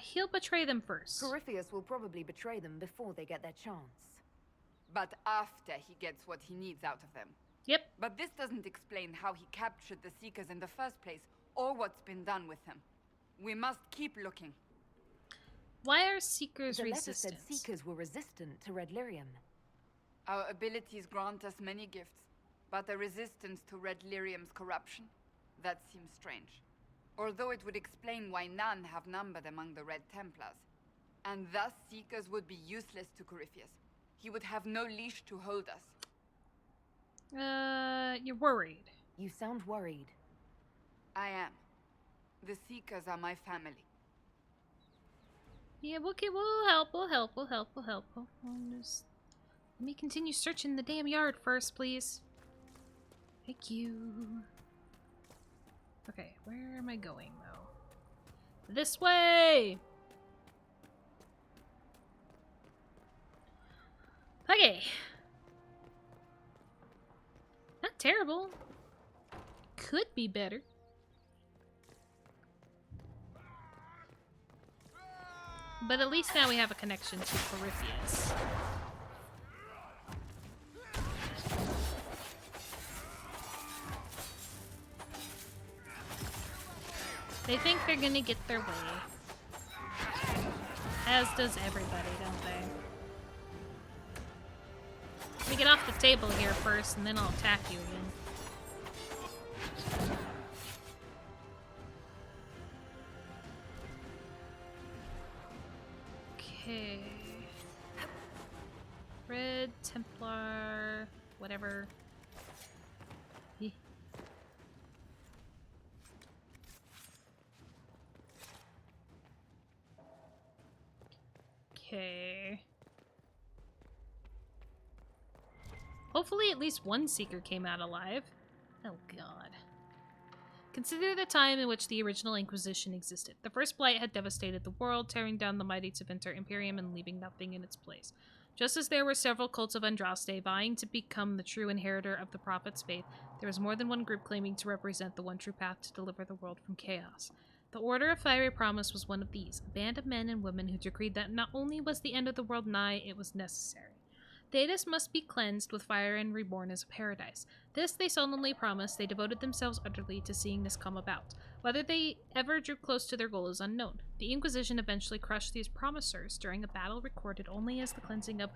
He'll betray them first.
Corypheus will probably betray them before they get their chance.
But after he gets what he needs out of them.
Yep.
But this doesn't explain how he captured the Seekers in the first place, or what's been done with them. We must keep looking.
Why are Seekers
The letter
resistant?
said Seekers were resistant to red lyrium.
Our abilities grant us many gifts, but a resistance to red lyrium's corruption? That seems strange. Although it would explain why none have numbered among the Red Templars. And thus Seekers would be useless to Corypheus. He would have no leash to hold us.
You're worried.
You sound worried.
I am. The Seekers are my family.
Yeah, okay, we'll help. Just... Let me continue searching the damn yard first, please. Thank you. Okay, where am I going, though? This way! Okay. Not terrible. Could be better. But at least now we have a connection to Corypheus. They think they're gonna get their way. As does everybody, don't they? Let me get off the table here first, and then I'll attack you again. Okay. Red Templar, whatever. Okay. Hopefully at least one Seeker came out alive. Oh god. Consider the time in which the original Inquisition existed. The First Blight had devastated the world, tearing down the mighty Tevinter Imperium and leaving nothing in its place. Just as there were several cults of Andraste vying to become the true inheritor of the Prophet's faith, there was more than one group claiming to represent the one true path to deliver the world from chaos. The Order of Fiery Promise was one of these, a band of men and women who decreed that not only was the end of the world nigh, it was necessary. Thedas must be cleansed with fire and reborn as a paradise. This they solemnly promised. They devoted themselves utterly to seeing this come about. Whether they ever drew close to their goal is unknown. The Inquisition eventually crushed these promisers during a battle recorded only as the cleansing of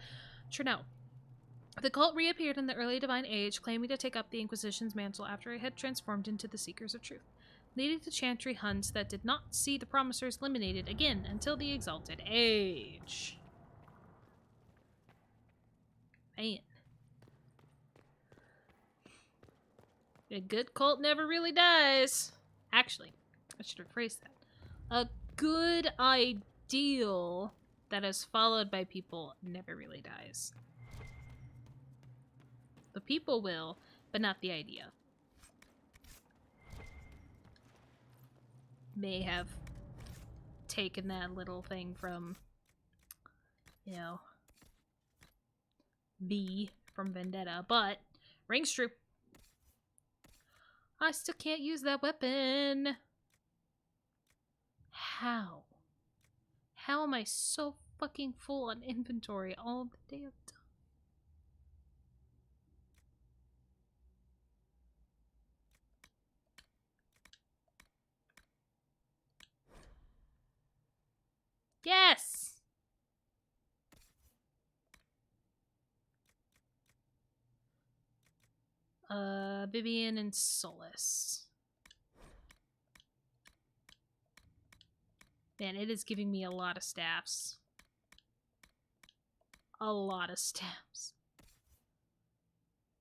Trunau. The cult reappeared in the early Divine Age, claiming to take up the Inquisition's mantle after it had transformed into the Seekers of Truth, leading to chantry hunts that did not see the promisers eliminated again until the Exalted Age. Man. A good cult never really dies. Actually, I should rephrase that. A good ideal that is followed by people never really dies. The people will, but not the idea. May have taken that little thing from, you know, V from Vendetta, but rings true. I still can't use that weapon. How? How am I so fucking full on inventory all the damn time? Yes! Vivian and Solus. Man, it is giving me a lot of staffs. A lot of staffs.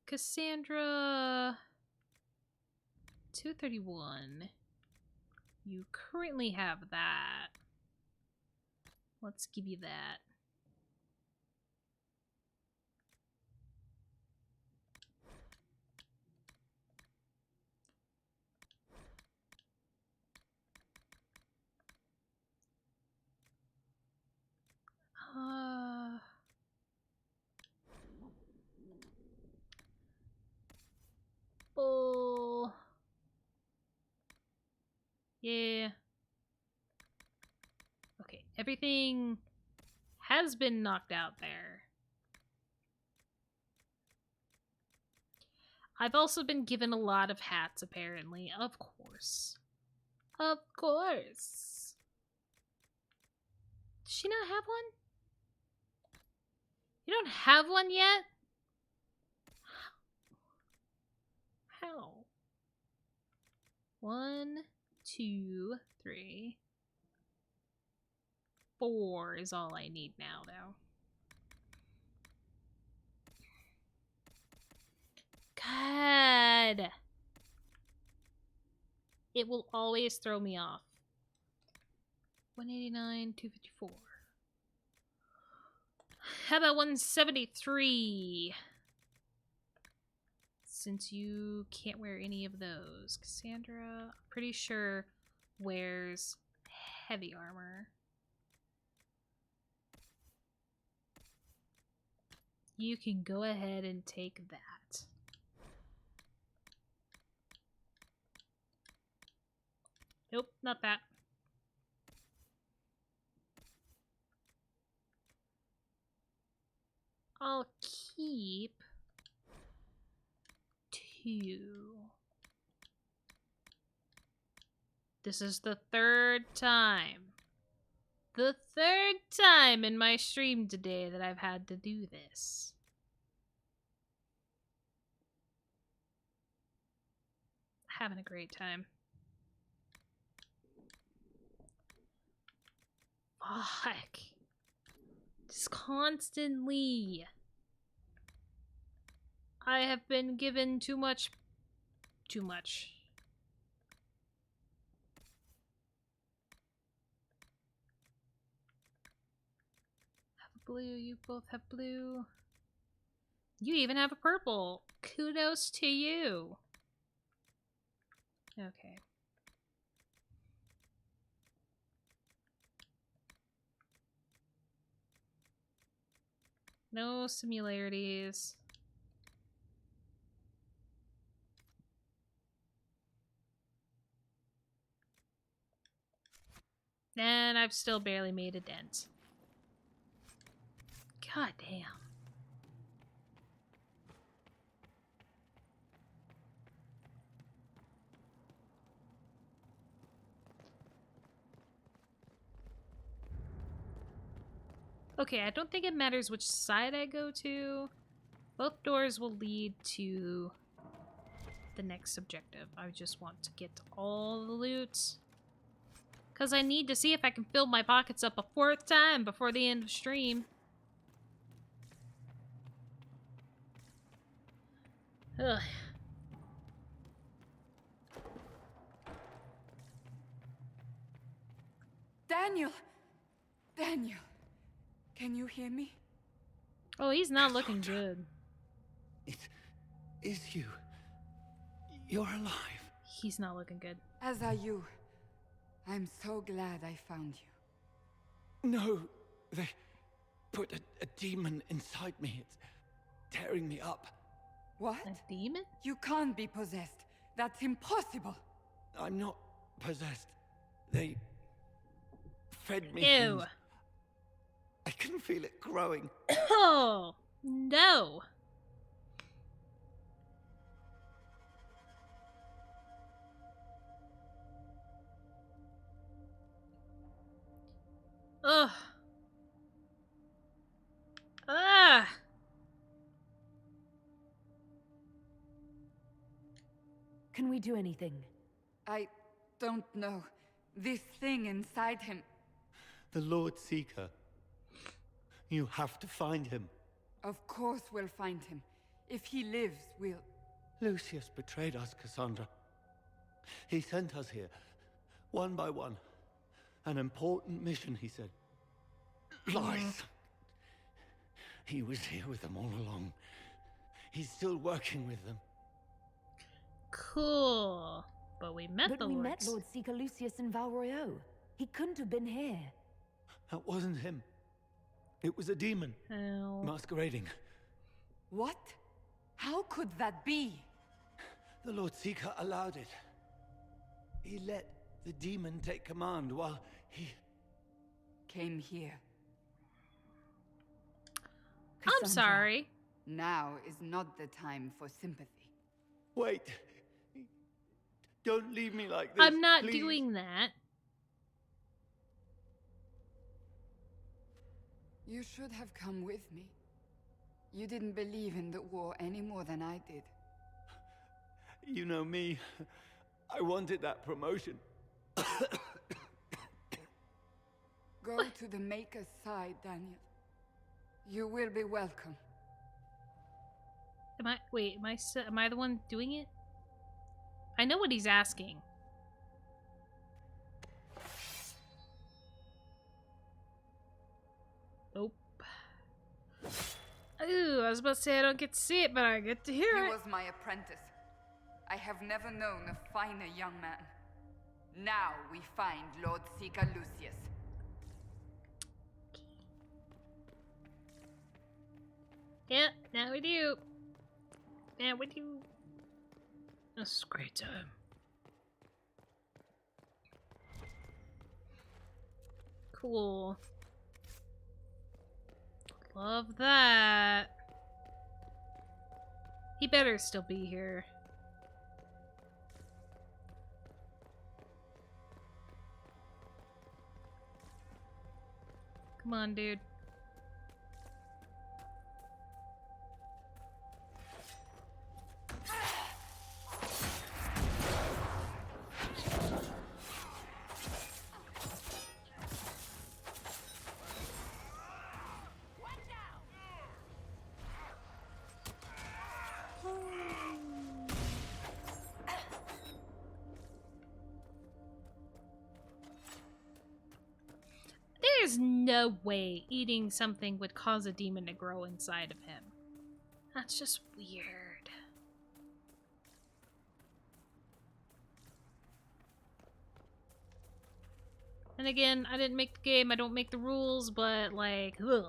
Cassandra... 231. You currently have that. Let's give you that. Bull. Yeah. Okay, everything has been knocked out there. I've also been given a lot of hats, apparently. Of course. Of course. Does she not have one? You don't have one yet? How? 1, 2, 3, 4 is all I need now, though. God! It will always throw me off. 189, 254. How about 173? Since you can't wear any of those. Cassandra, I'm pretty sure, wears heavy armor. You can go ahead and take that. Nope, not that. I'll keep 2. This is the third time. The third time in my stream today that I've had to do this. Having a great time. Fuck. Just constantly. I have been given too much. Too much. blue. You both have blue. You even have a purple. Kudos to you. Okay. No similarities. And I've still barely made a dent. God damn. Okay, I don't think it matters which side I go to. Both doors will lead to the next objective. I just want to get all the loot. Because I need to see if I can fill my pockets up a 4th time before the end of stream. Ugh.
Daniel! Daniel! Can you hear me?
Oh, he's not looking good.
It is you. You're alive.
He's not looking good.
As are you. I'm so glad I found you.
No, they put a demon inside me. It's tearing me up.
What?
A demon?
You can't be possessed. That's impossible.
I'm not possessed. They fed me.
Ew.
things. I can feel it growing.
Oh, no. Ugh. Ah.
Can we do anything?
I don't know. This thing inside him.
The Lord Seeker. You have to find him.
Of course we'll find him. If he lives, we'll...
Lucius betrayed us, Cassandra. He sent us here, one by one. An important mission, he said. Lies. He was here with them all along. He's still working with them.
Cool. But we met the
we
Lords.
met Lord Seeker Lucius in Val Royeaux. He couldn't have been here.
That wasn't him. It was a demon.
Oh.
Masquerading.
What? How could that be?
The Lord Seeker allowed it. He let the demon take command while he...
Came here.
I'm sorry.
Now is not the time for sympathy.
Wait. Don't leave me like this.
I'm not
please.
doing that.
You should have come with me. You didn't believe in the war any more than I did.
You know me. I wanted that promotion.
Go to the Maker's side, Daniel. You will be welcome.
Wait, am I the one doing it? I know what he's asking. Nope. Ooh, I was about to say I don't get to see it, but I get to hear
He
it.
was my apprentice. I have never known a finer young man. Now we find Lord Seeker Lucius.
Yeah, now we do. Now we do. This is a great time. Cool. Love that. He better still be here. Come on, dude. there's no way eating something would cause a demon to grow inside of him. That's just weird. And again, I didn't make the game, I don't make the rules, but like, ugh.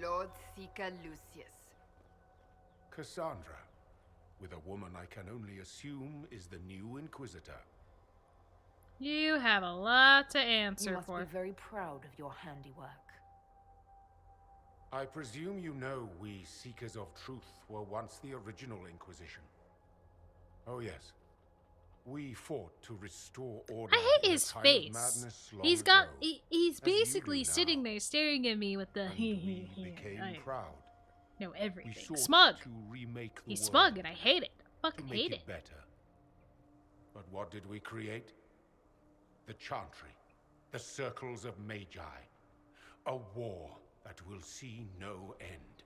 Lord Seeker Lucius.
Cassandra, with a woman I can only assume is the new Inquisitor.
You have a lot to
You
answer
must
for.
be very proud of your handiwork.
I presume you know we Seekers of Truth were once the original Inquisition. Oh yes. We fought to restore order.
I hate
in a
his
time of
face.
madness long
He's got.
ago,
He's
as you do
basically
now.
sitting there staring at me with the.
And we became proud.
know
We
everything.
sought
Smug.
to remake the
He's
world,
smug, and I hate it. I
to
fucking
make
hate
it
it.
better. But what did we create? The Chantry, the Circles of Magi, a war that will see no end.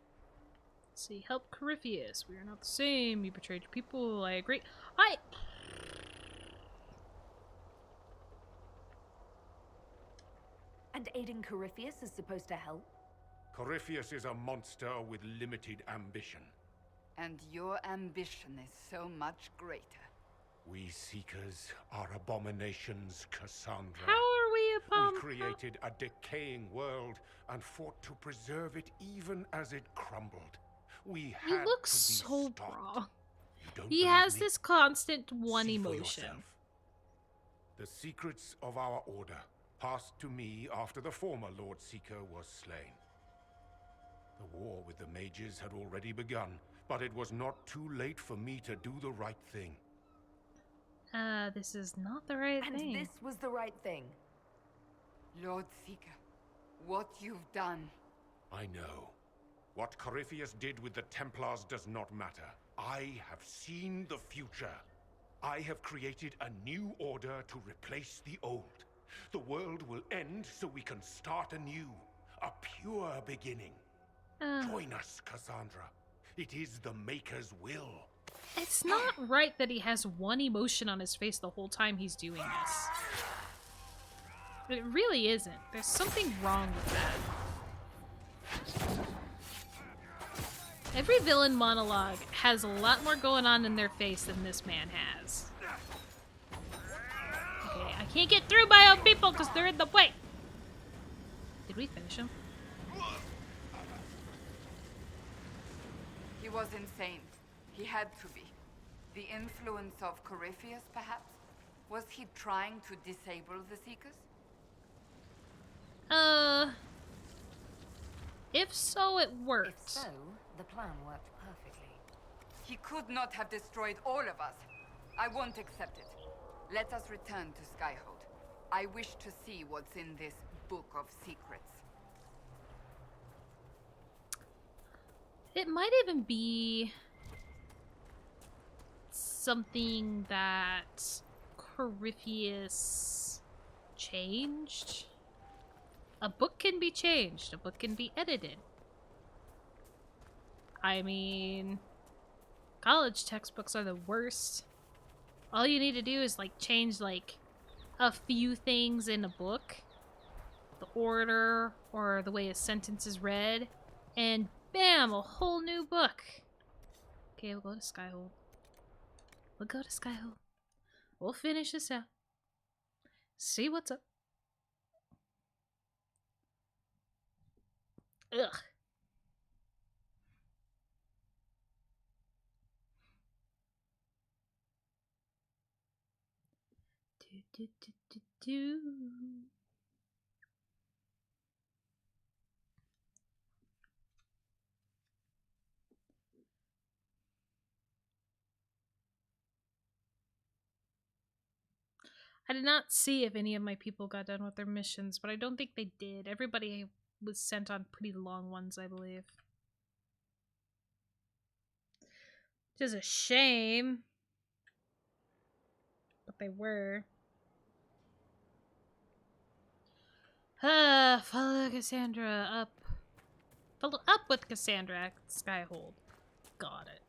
See, help Corypheus. We are not the same. You betrayed your people. I agree.
And aiding Corypheus is supposed to help?
Corypheus is a monster with limited ambition.
And your ambition is so much greater.
We Seekers are abominations, Cassandra.
How are we
We created a decaying world and fought to preserve it even as it crumbled. We
He
had
looks
to be
so
stopped.
raw.
You don't
He
believe
has
me?
this constant one
See for
emotion.
yourself. The secrets of our order passed to me after the former Lord Seeker was slain. The war with the mages had already begun, but it was not too late for me to do the right thing.
This is not the right
And
thing.
this was the right thing.
Lord Seeker, what you've done.
I know. What Corypheus did with the Templars does not matter. I have seen the future. I have created a new order to replace the old. The world will end so we can start anew. A pure beginning. Join us, Cassandra. It is the Maker's will.
It's not right that he has one emotion on his face the whole time he's doing this. It really isn't. There's something wrong with that. Every villain monologue has a lot more going on in their face than this man has. Okay, I can't get through my own people because they're in the way. Did we finish him?
He was insane. He had to be. The influence of Corypheus, perhaps? Was he trying to disable the Seekers?
If so, it worked.
If so, the plan worked perfectly.
He could not have destroyed all of us. I won't accept it. Let us return to Skyhold. I wish to see what's in this book of secrets.
It might even be something that Corypheus changed. A book can be changed. A book can be edited. I mean, college textbooks are the worst. All you need to do is like change like a few things in a book, the order or the way a sentence is read, and bam, a whole new book. Okay, we'll go to Skyhold. We'll go to Skyhold. We'll finish this out. See what's up. Ugh. Do. I did not see if any of my people got done with their missions, but I don't think they did. Everybody was sent on pretty long ones, I believe. Which is a shame. But they were. Follow Cassandra up. Follow up with Cassandra at Skyhold. Got it.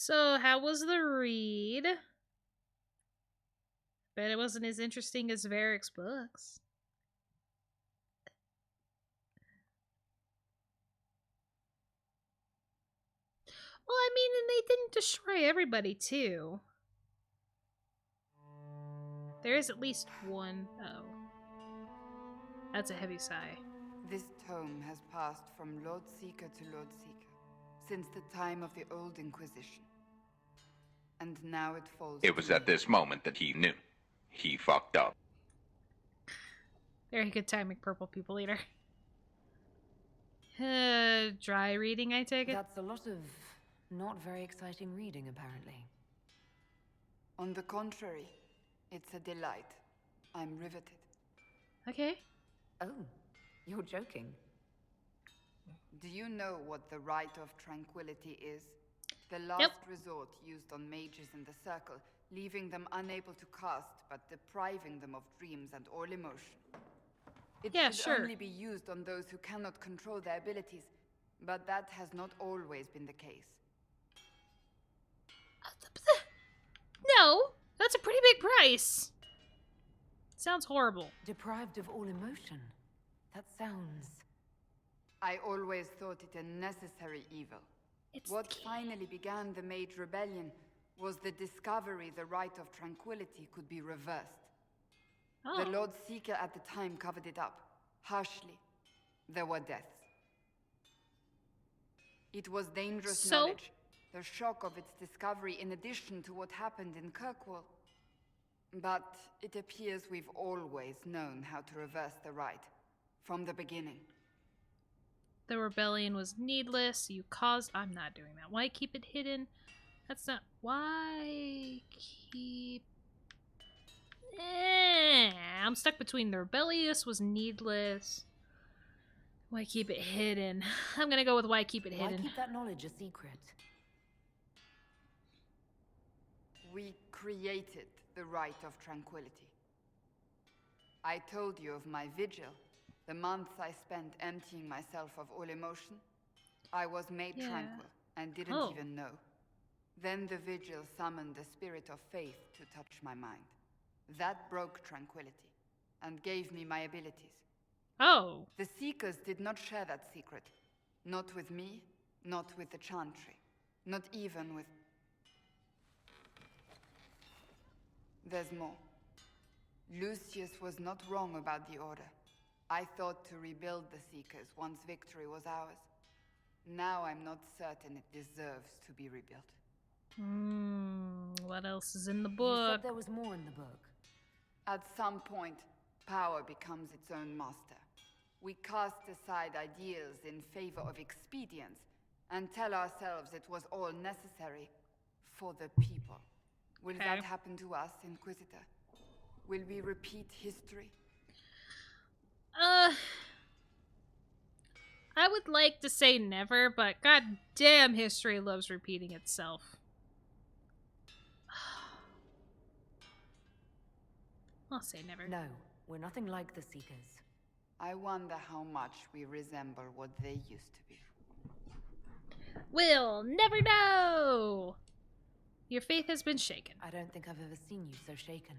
So, how was the read? Bet it wasn't as interesting as Varric's books. Well, I mean, and they didn't destroy everybody, too. There is at least one. Oh. That's a heavy sigh.
This tome has passed from Lord Seeker to Lord Seeker since the time of the Old Inquisition. And now it falls
It was
to
at
me.
this moment that he knew. He fucked up.
Very good timing, Purple People Eater. Dry reading, I take it?
That's a lot of not very exciting reading, apparently.
On the contrary, it's a delight. I'm riveted.
Okay.
Oh, you're joking.
Do you know what the Rite of Tranquility is? The last resort used on mages in the Circle, leaving them unable to cast, but depriving them of dreams and all emotion. It should only be used on those who cannot control their abilities, but that has not always been the case.
No, that's a pretty big price. Sounds horrible.
Deprived of all emotion. That sounds...
I always thought it a necessary evil. What finally began the Mage Rebellion was the discovery the Rite of Tranquility could be reversed.
Oh.
The Lord Seeker at the time covered it up, harshly. There were deaths. It was dangerous knowledge. The shock of its discovery in addition to what happened in Kirkwall. But it appears we've always known how to reverse the Rite. From the beginning.
The rebellion was needless. You caused... I'm not doing that. Why keep it hidden? That's not... Why keep... I'm stuck between the rebellious was needless. Why keep it hidden? I'm gonna go with why keep it hidden.
Why keep that knowledge a secret?
We created the Rite of Tranquility. I told you of my vigil, the months I spent emptying myself of all emotion. I was made tranquil and didn't even know. Then the vigil summoned the spirit of faith to touch my mind. That broke tranquility and gave me my abilities.
Oh.
The Seekers did not share that secret. Not with me, not with the Chantry, not even with... There's more. Lucius was not wrong about the Order. I thought to rebuild the Seekers once victory was ours. Now I'm not certain it deserves to be rebuilt.
What else is in the book?
You said there was more in the book.
At some point, power becomes its own master. We cast aside ideals in favor of expedience and tell ourselves it was all necessary for the people. Will that happen to us, Inquisitor? Will we repeat history?
I would like to say never, but god damn, history loves repeating itself. I'll say never.
No, we're nothing like the Seekers.
I wonder how much we resemble what they used to be.
We'll never know! Your faith has been shaken.
I don't think I've ever seen you so shaken.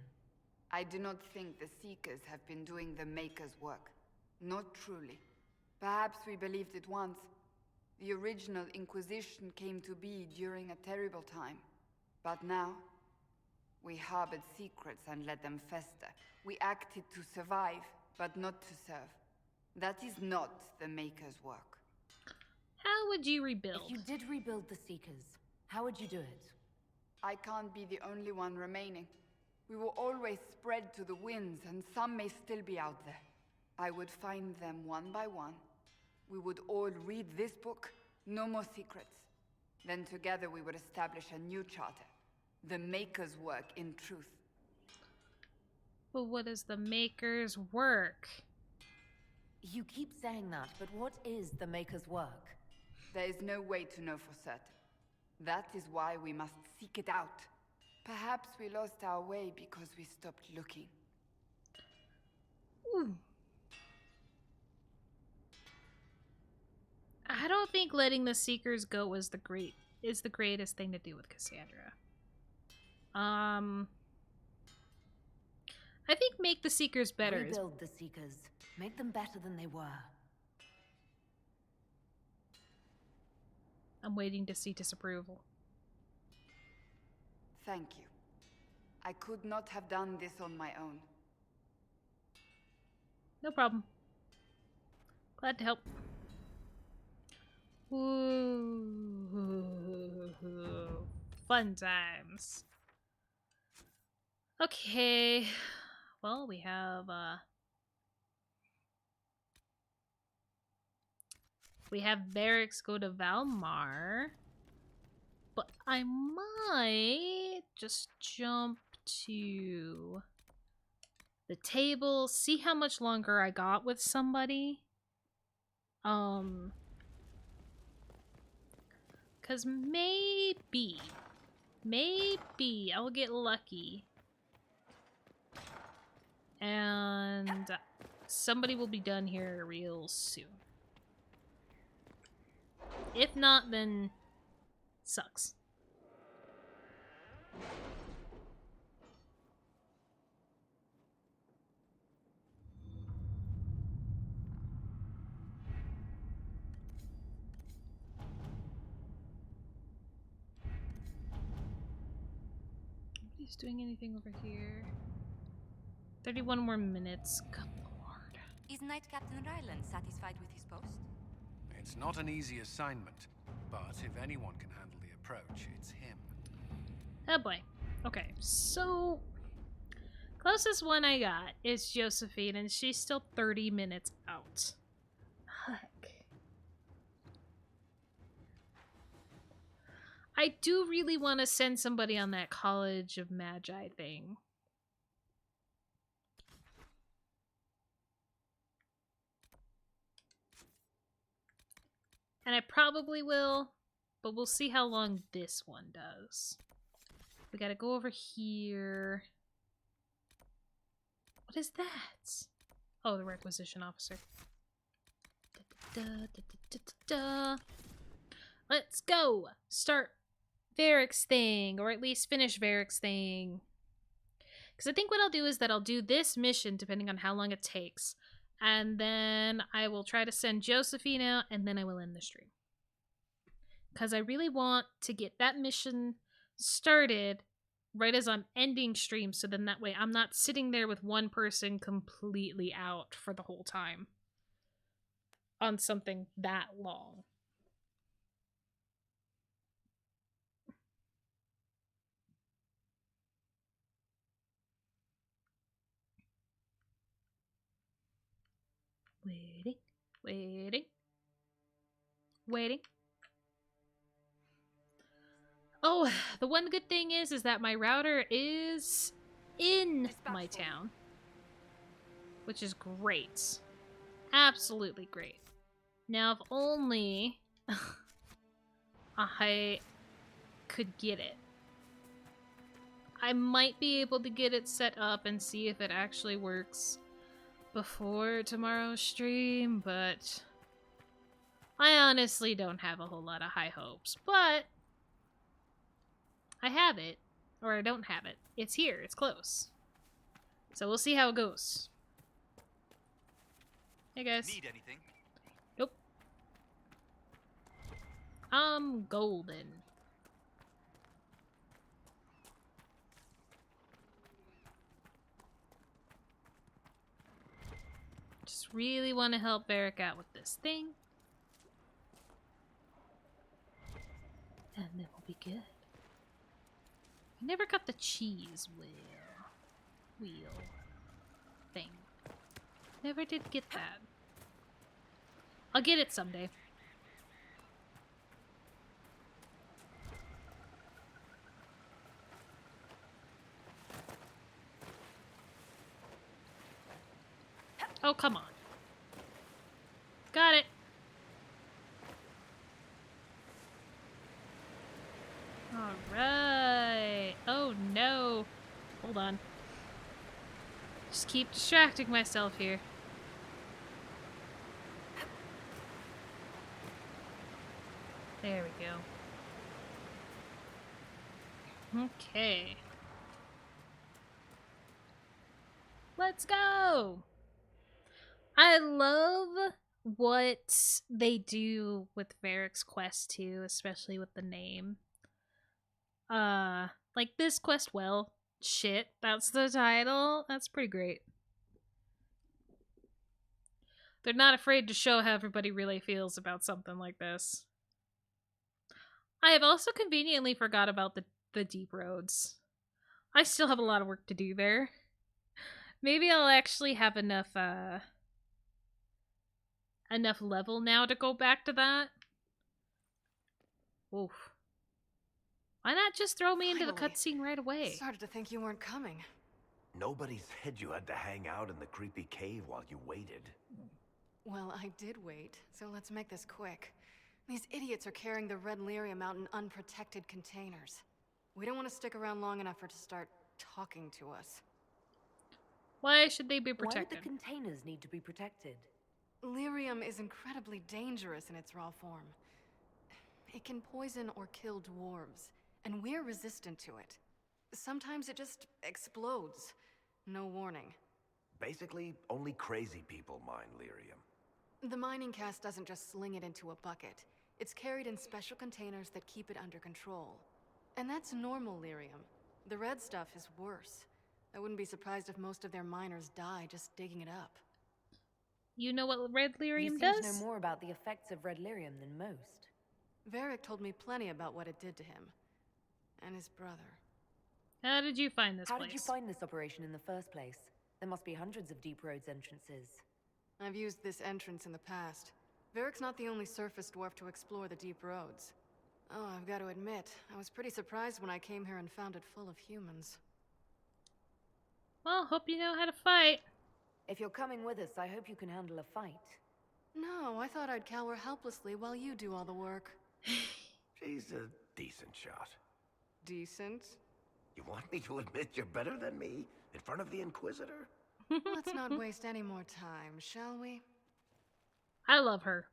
I do not think the Seekers have been doing the Maker's work. Not truly. Perhaps we believed it once. The original Inquisition came to be during a terrible time. But now, we harbored secrets and let them fester. We acted to survive, but not to serve. That is not the Maker's work.
How would you rebuild?
If you did rebuild the Seekers, how would you do it?
I can't be the only one remaining. We will always spread to the winds, and some may still be out there. I would find them one by one. We would all read this book, no more secrets. Then together we would establish a new charter. The Maker's work in truth.
But what is the Maker's work?
You keep saying that, but what is the Maker's work?
There is no way to know for certain. That is why we must seek it out. Perhaps we lost our way because we stopped looking.
Ooh. I don't think letting the Seekers go was the great is the greatest thing to do with Cassandra. I think make the Seekers better.
Rebuild the Seekers. Make them better than they were.
I'm waiting to see disapproval.
Thank you. I could not have done this on my own.
No problem. Glad to help. Ooh, fun times. Okay. Well, we have Varrics go to Valmar. But I might just jump to the table, see how much longer I got with somebody. Cause maybe I'll get lucky. And somebody will be done here real soon. If not, then sucks. Nobody's doing anything over here. 31 more minutes. Good lord.
Is Knight Captain Ryland satisfied with his post?
It's not an easy assignment, but if anyone can handle the approach, it's him.
Oh boy. Okay, so closest one I got is Josephine, and she's still 30 minutes out. Heck. I do really want to send somebody on that College of Magi thing. And I probably will, but we'll see how long this one does. We gotta go over here. What is that? Oh, the requisition officer. Let's go! Start Varric's thing, or at least finish Varric's thing. Because I think what I'll do is that I'll do this mission, depending on how long it takes. And then I will try to send Josephine out, and then I will end the stream. Because I really want to get that mission started right as I'm ending stream, so then that way I'm not sitting there with one person completely out for the whole time on something that long. Waiting, waiting, waiting. Oh, the one good thing is that my router is in my town, which is great. Absolutely great. Now, if only I could get it. I might be able to get it set up and see if it actually works before tomorrow's stream, but I honestly don't have a whole lot of high hopes. But I have it, or I don't have it. It's here, it's close. So we'll see how it goes. Hey guys.
Need anything?
Nope. I'm golden. Just really want to help Varric out with this thing. And then we'll be good. I never got the cheese wheel thing. Never did get that. I'll get it someday. Oh, come on. Got it. Alright. Oh no. Hold on. Just keep distracting myself here. There we go. Okay. Let's go! I love what they do with Varric's quest too, especially with the name. Like this quest, well, shit, that's the title. That's pretty great. They're not afraid to show how everybody really feels about something like this. I have also conveniently forgot about the deep roads. I still have a lot of work to do there. Maybe I'll actually have enough level now to go back to that. Oof. Why not just throw me into the cutscene right away?
Started to think you weren't coming.
Nobody said you had to hang out in the creepy cave while you waited.
Well, I did wait, so let's make this quick. These idiots are carrying the red lyrium out in unprotected containers. We don't want to stick around long enough for it to start talking to us.
Why should they be protected?
Why would the containers need to be protected?
Lyrium is incredibly dangerous in its raw form. It can poison or kill dwarves, and we're resistant to it. Sometimes it just explodes. No warning.
Basically, only crazy people mine lyrium.
The mining cast doesn't just sling it into a bucket. It's carried in special containers that keep it under control. And that's normal lyrium. The red stuff is worse. I wouldn't be surprised if most of their miners die just digging it up.
You know what red lyrium
You seem
does?
to know more about the effects of red lyrium than most.
Varric told me plenty about what it did to him. And his brother.
How did you find this
How
place?
did you find this operation in the first place? There must be hundreds of deep roads entrances.
I've used this entrance in the past. Varric's not the only surface dwarf to explore the deep roads. Oh, I've got to admit, I was pretty surprised when I came here and found it full of humans.
Well, hope you know how to fight.
If you're coming with us, I hope you can handle a fight.
No, I thought I'd cower helplessly while you do all the work.
She's a decent shot.
Decent?
You want me to admit you're better than me in front of the Inquisitor?
Let's not waste any more time, shall we?
I love her.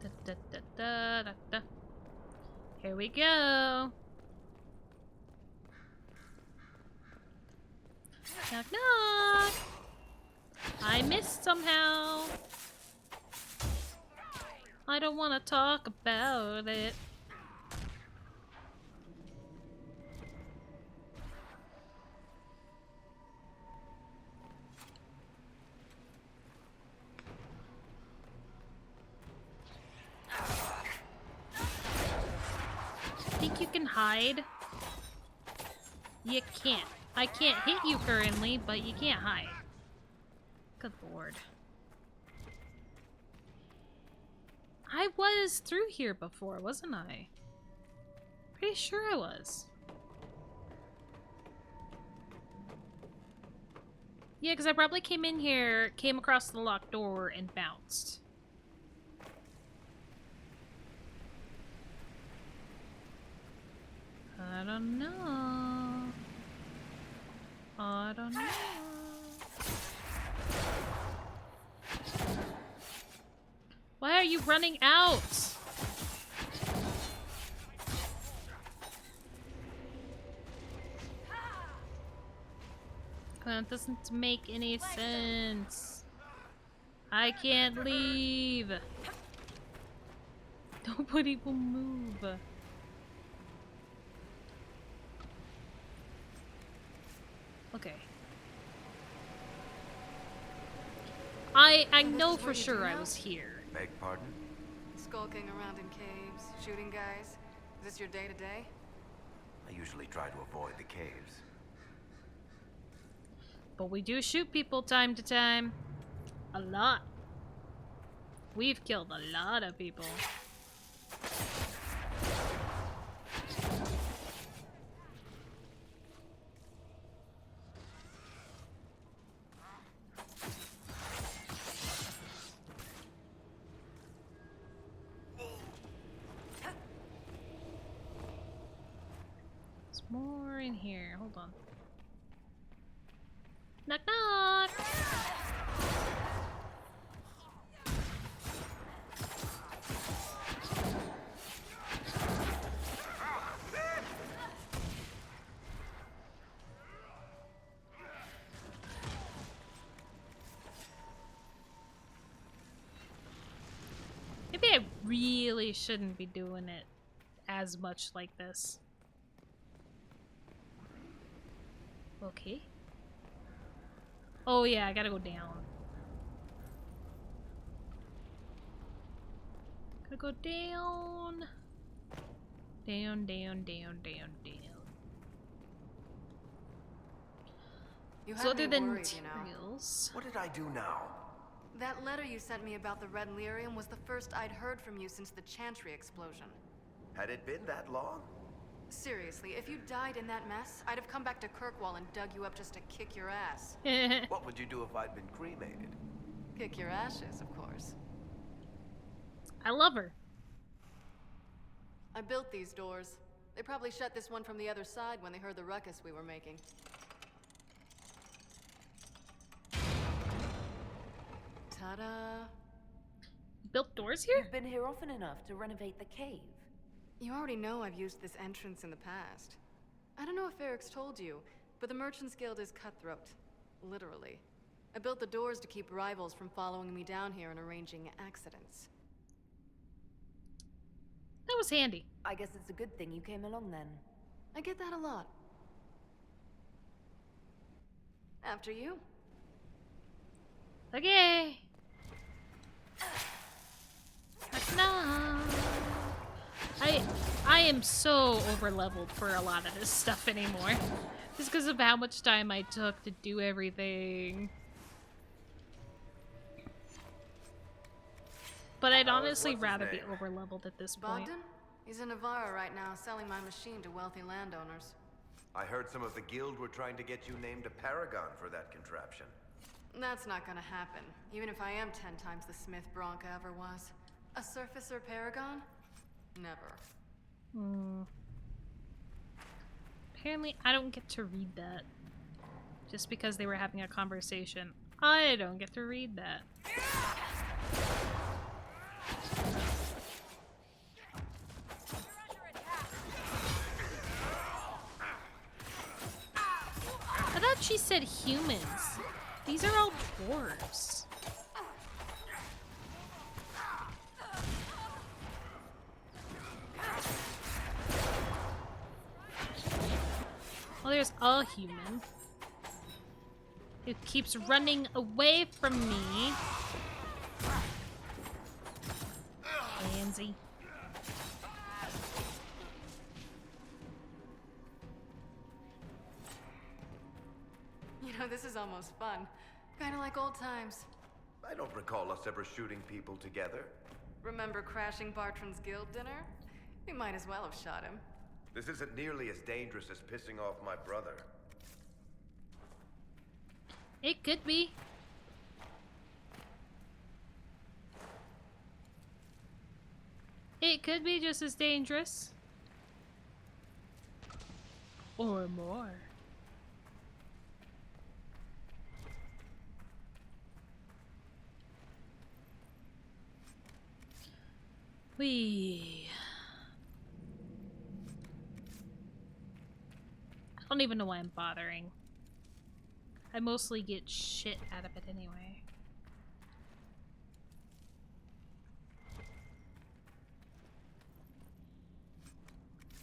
Da, da, da, da, da, da. Here we go. Knock, knock. I missed somehow. I don't want to talk about it. Think you can hide? You can't. I can't hit you currently, but you can't hide. Good lord. I was through here before, wasn't I? Pretty sure I was. Yeah, because I probably came in here, came across the locked door, and bounced. I don't know. I don't know. Why are you running out? That doesn't make any sense. I can't leave. Nobody will move. Okay. I know for sure I was here.
Beg pardon?
Skulking around in caves, shooting guys. Is this your day-to-day?
I usually try to avoid the caves.
But we do shoot people time to time. A lot. We've killed a lot of people. There's more in here. Hold on. Knock knock! really shouldn't be doing it as much like this. Okay. Oh yeah, I gotta go down. Gotta go down. Down, down, down, down, down.
You
So
had
other
me
than
worried, you know.
materials...
What did I do now?
That letter you sent me about the Red Lyrium was the first I'd heard from you since the Chantry explosion.
Had it been that long?
Seriously, if you died in that mess, I'd have come back to Kirkwall and dug you up just to kick your ass.
What would you do if I'd been cremated?
Kick your ashes, of course.
I love her.
I built these doors. They probably shut this one from the other side when they heard the ruckus we were making. Ta-da!
Built doors here?
You've been here often enough to renovate the cave.
You already know I've used this entrance in the past. I don't know if Eric's told you, but the Merchants Guild is cutthroat. Literally. I built the doors to keep rivals from following me down here and arranging accidents.
That was handy.
I guess it's a good thing you came along then.
I get that a lot. After you.
Okay. No. I am so over-leveled for a lot of this stuff anymore. Just because of how much time I took to do everything. But I'd honestly rather be over-leveled at this point.
Bogdan? He's in Navarra right now, selling my machine to wealthy landowners.
I heard some of the guild were trying to get you named a paragon for that contraption.
That's not gonna happen, even if I am 10 times the Smith Bronca ever was. A surfacer paragon? Never.
Apparently, I don't get to read that. Just because they were having a conversation. I don't get to read that. I thought she said humans. These are all dwarves. Well, there's a human who keeps running away from me. Pansy.
You know, this is almost fun. Kinda like old times.
I don't recall us ever shooting people together.
Remember crashing Bartram's guild dinner? We might as well have shot him.
This isn't nearly as dangerous as pissing off my brother.
It could be. It could be just as dangerous. Or more. Whee. I don't even know why I'm bothering. I mostly get shit out of it anyway.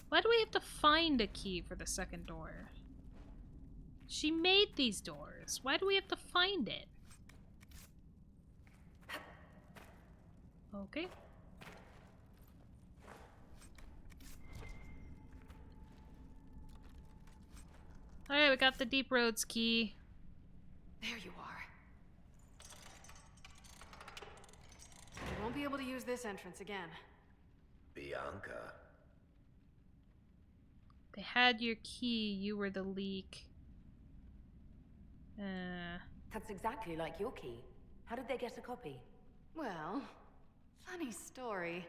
Why do we have to find a key for the second door? She made these doors. Why do we have to find it? Okay. Alright, we got the Deep Roads key.
There you are. I won't be able to use this entrance again.
Bianca.
They had your key, you were the leak.
That's exactly like your key. How did they get a copy?
Well, funny story.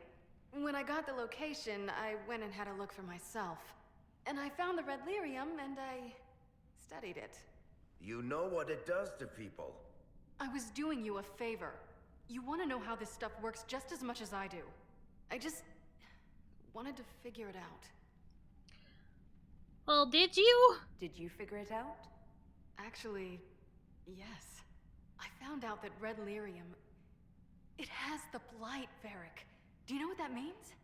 When I got the location, I went and had a look for myself. And I found the Red Lyrium, and I studied it.
You know what it does to people.
I was doing you a favor. You want to know how this stuff works just as much as I do. I just wanted to figure it out.
Well, did you?
Did you figure it out?
Actually, yes. I found out that Red Lyrium, it has the blight, Varric.
Do you know what that means?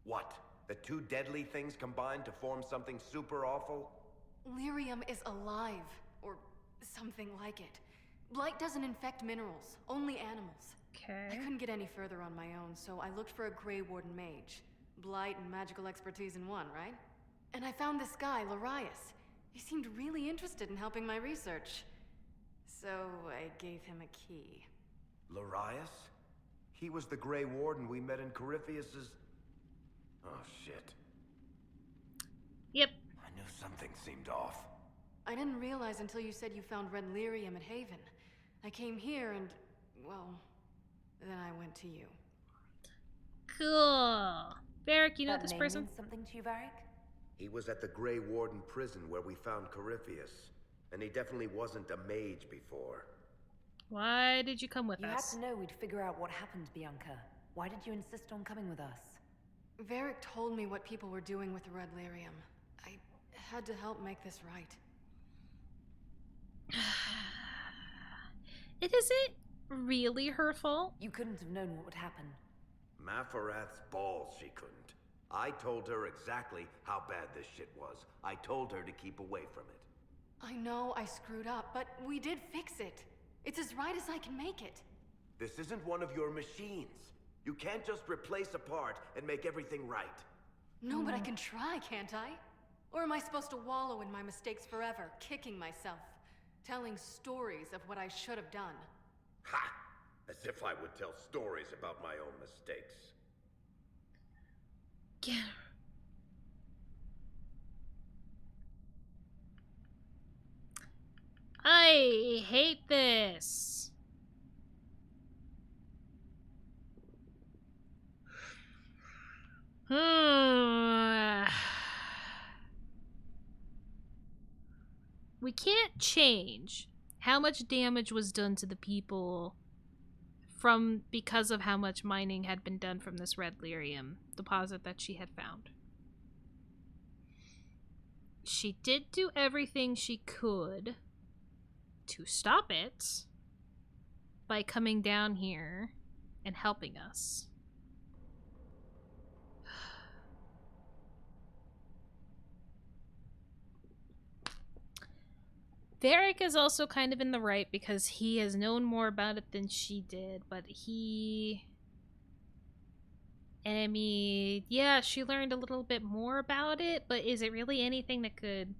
What? The two deadly things combined to form something super awful?
Lyrium is alive, or something like it. Blight doesn't infect minerals, only animals.
Okay.
I couldn't get any further on my own, so I looked for a Grey Warden mage. Blight and magical expertise in one, right? And I found this guy, Larius. He seemed really interested in helping my research. So I gave him a key.
Larius? He was the Grey Warden we met in Corypheus's... Oh, shit.
Yep.
I knew something seemed off.
I didn't realize until you said you found red lyrium at Haven. I came here and, well, then I went to you.
Cool. Varric, you know
That
this
name
person?
means something to you, Varric?
He was at the Grey Warden prison where we found Corypheus. And he definitely wasn't a mage before.
Why did you come with
You
us?
had to know we'd figure out what happened, Bianca. Why did you insist on coming with us?
Varric told me what people were doing with the red lyrium. I had to help make this right.
It isn't really her fault.
You couldn't have known what would happen.
Maphorath's balls she couldn't. I told her exactly how bad this shit was. I told her to keep away from it.
I know I screwed up, but we did fix it. It's as right as I can make it.
This isn't one of your machines. You can't just replace a part and make everything right.
No, but I can try, can't I? Or am I supposed to wallow in my mistakes forever, kicking myself, telling stories of what I should have done?
Ha! As if I would tell stories about my own mistakes.
Yeah. I hate this. We can't change how much damage was done to the people because of how much mining had been done from this red lyrium deposit that she had found. She did do everything she could to stop it by coming down here and helping us. Varric is also kind of in the right because he has known more about it than she did, but I mean, yeah, she learned a little bit more about it, but is it really anything that could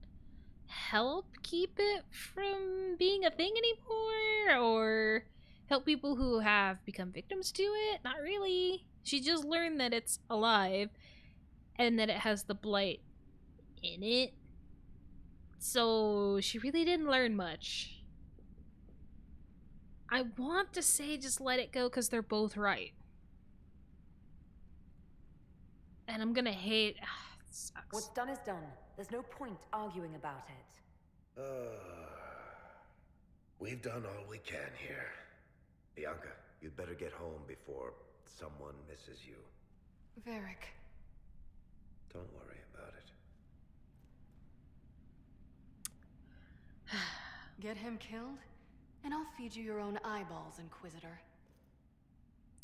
help keep it from being a thing anymore? Or help people who have become victims to it? Not really. She just learned that it's alive and that it has the blight in it. So she really didn't learn much. I want to say just let it go because they're both right. And I'm gonna hate... it sucks.
What's done is done. There's no point arguing about it.
We've done all we can here. Bianca, you'd better get home before someone misses you.
Varric.
Don't worry about it.
Get him killed, and I'll feed you your own eyeballs, Inquisitor.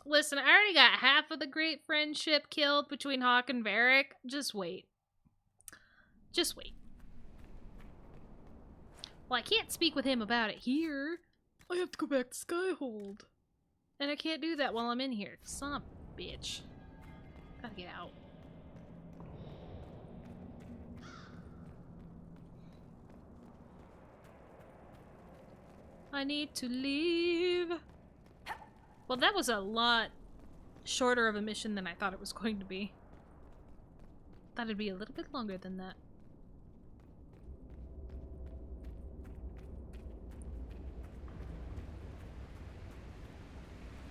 Listen, I already got half of the great friendship killed between Hawke and Varric. Just wait. Just wait. Well, I can't speak with him about it here. I have to go back to Skyhold. And I can't do that while I'm in here. Son of a bitch. Gotta get out. I need to leave. Well, that was a lot shorter of a mission than I thought it was going to be. Thought it'd be a little bit longer than that.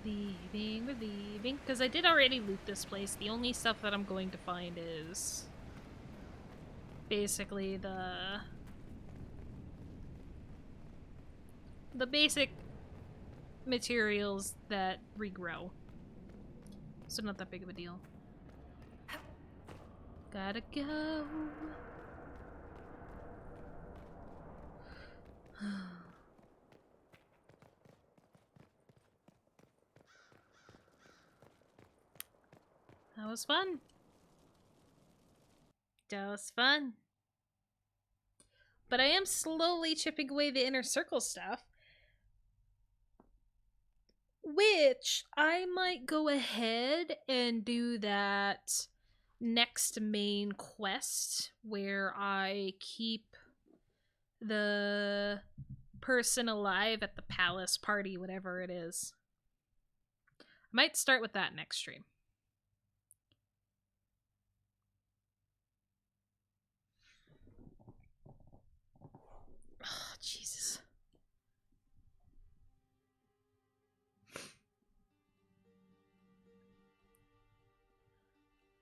We're leaving. Because I did already loot this place. The only stuff that I'm going to find is basically the basic materials that regrow. So not that big of a deal. Gotta go. That was fun. That was fun. But I am slowly chipping away the inner circle stuff, which I might go ahead and do that next main quest where I keep the person alive at the palace party, whatever it is. I might start with that next stream. Oh, Jesus.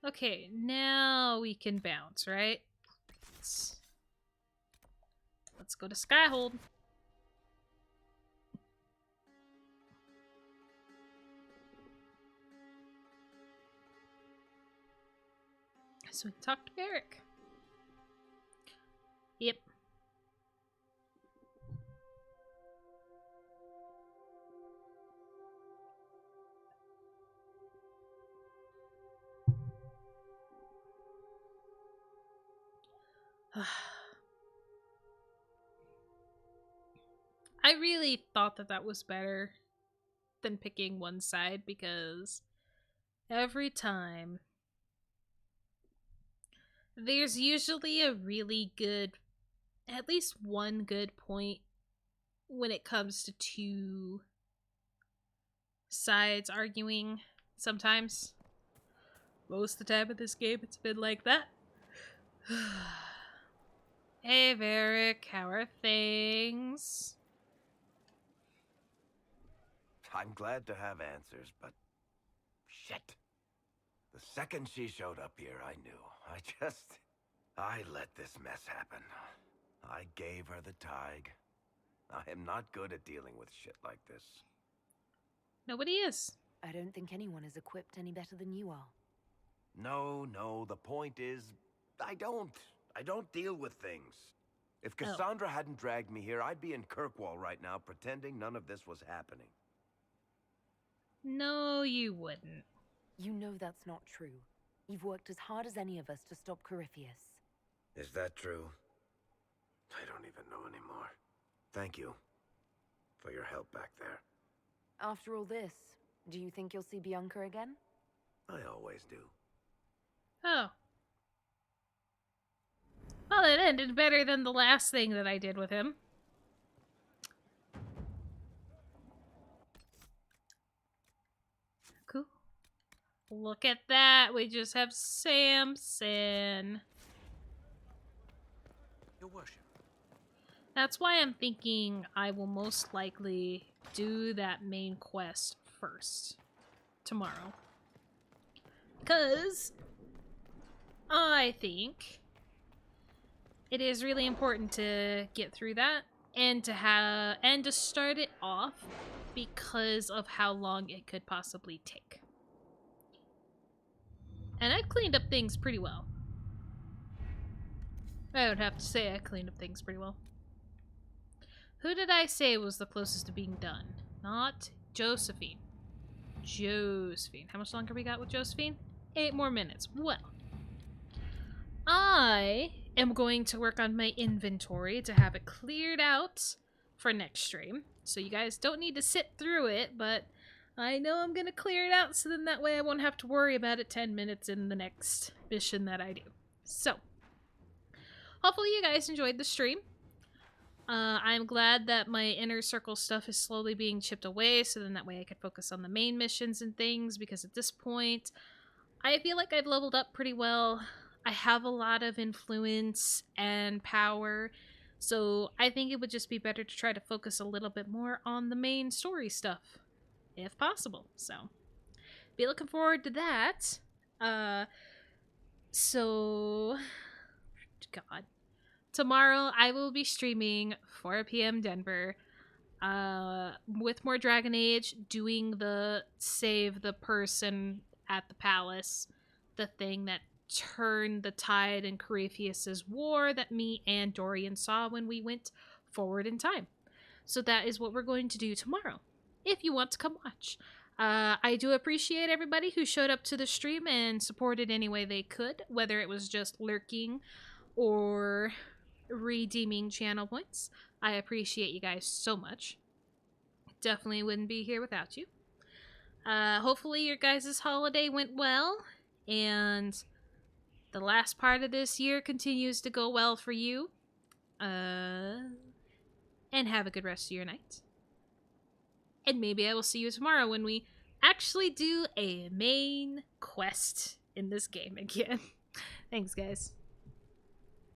Okay, now we can bounce, right? Let's go to Skyhold. So we can talk to Eric. Yep. I really thought that that was better than picking one side because every time there's usually a really good, at least one good point when it comes to two sides arguing. Sometimes, most of the time in this game, it's been like that. Hey, Varric, how are things?
I'm glad to have answers, but shit. The second she showed up here, I knew. I let this mess happen. I gave her the Tig. I am not good at dealing with shit like this.
Nobody is.
I don't think anyone is equipped any better than you are.
No, the point is, I don't deal with things. If Cassandra hadn't dragged me here, I'd be in Kirkwall right now pretending none of this was happening.
No, you wouldn't.
You know that's not true. You've worked as hard as any of us to stop Corypheus.
Is that true? I don't even know anymore. Thank you for your help back there.
After all this, do you think you'll see Bianca again?
I always do.
Oh. Well, it ended better than the last thing that I did with him. Cool. Look at that. We just have Samson.
Your worship.
That's why I'm thinking I will most likely do that main quest first. Tomorrow. Because I think it is really important to get through that and to start it off because of how long it could possibly take. And I cleaned up things pretty well. I would have to say I cleaned up things pretty well. Who did I say was the closest to being done? Not Josephine. Josephine. How much longer we got with Josephine? 8 more minutes. Well, I am going to work on my inventory to have it cleared out for next stream. So you guys don't need to sit through it, but I know I'm going to clear it out so then that way I won't have to worry about it 10 minutes in the next mission that I do. So, hopefully you guys enjoyed the stream. I'm glad that my inner circle stuff is slowly being chipped away so then that way I could focus on the main missions and things because at this point, I feel like I've leveled up pretty well. I have a lot of influence and power, so I think it would just be better to try to focus a little bit more on the main story stuff, if possible. So, be looking forward to that. God. Tomorrow I will be streaming 4 p.m. Denver with more Dragon Age, doing the save the person at the palace, the thing that turned the tide in Corypheus's war that me and Dorian saw when we went forward in time. So that is what we're going to do tomorrow. If you want to come watch. I do appreciate everybody who showed up to the stream and supported any way they could, whether it was just lurking or redeeming channel points. I appreciate you guys so much. Definitely wouldn't be here without you. Hopefully your guys' holiday went well, and the last part of this year continues to go well for you. And have a good rest of your night. And maybe I will see you tomorrow when we actually do a main quest in this game again. Thanks, guys.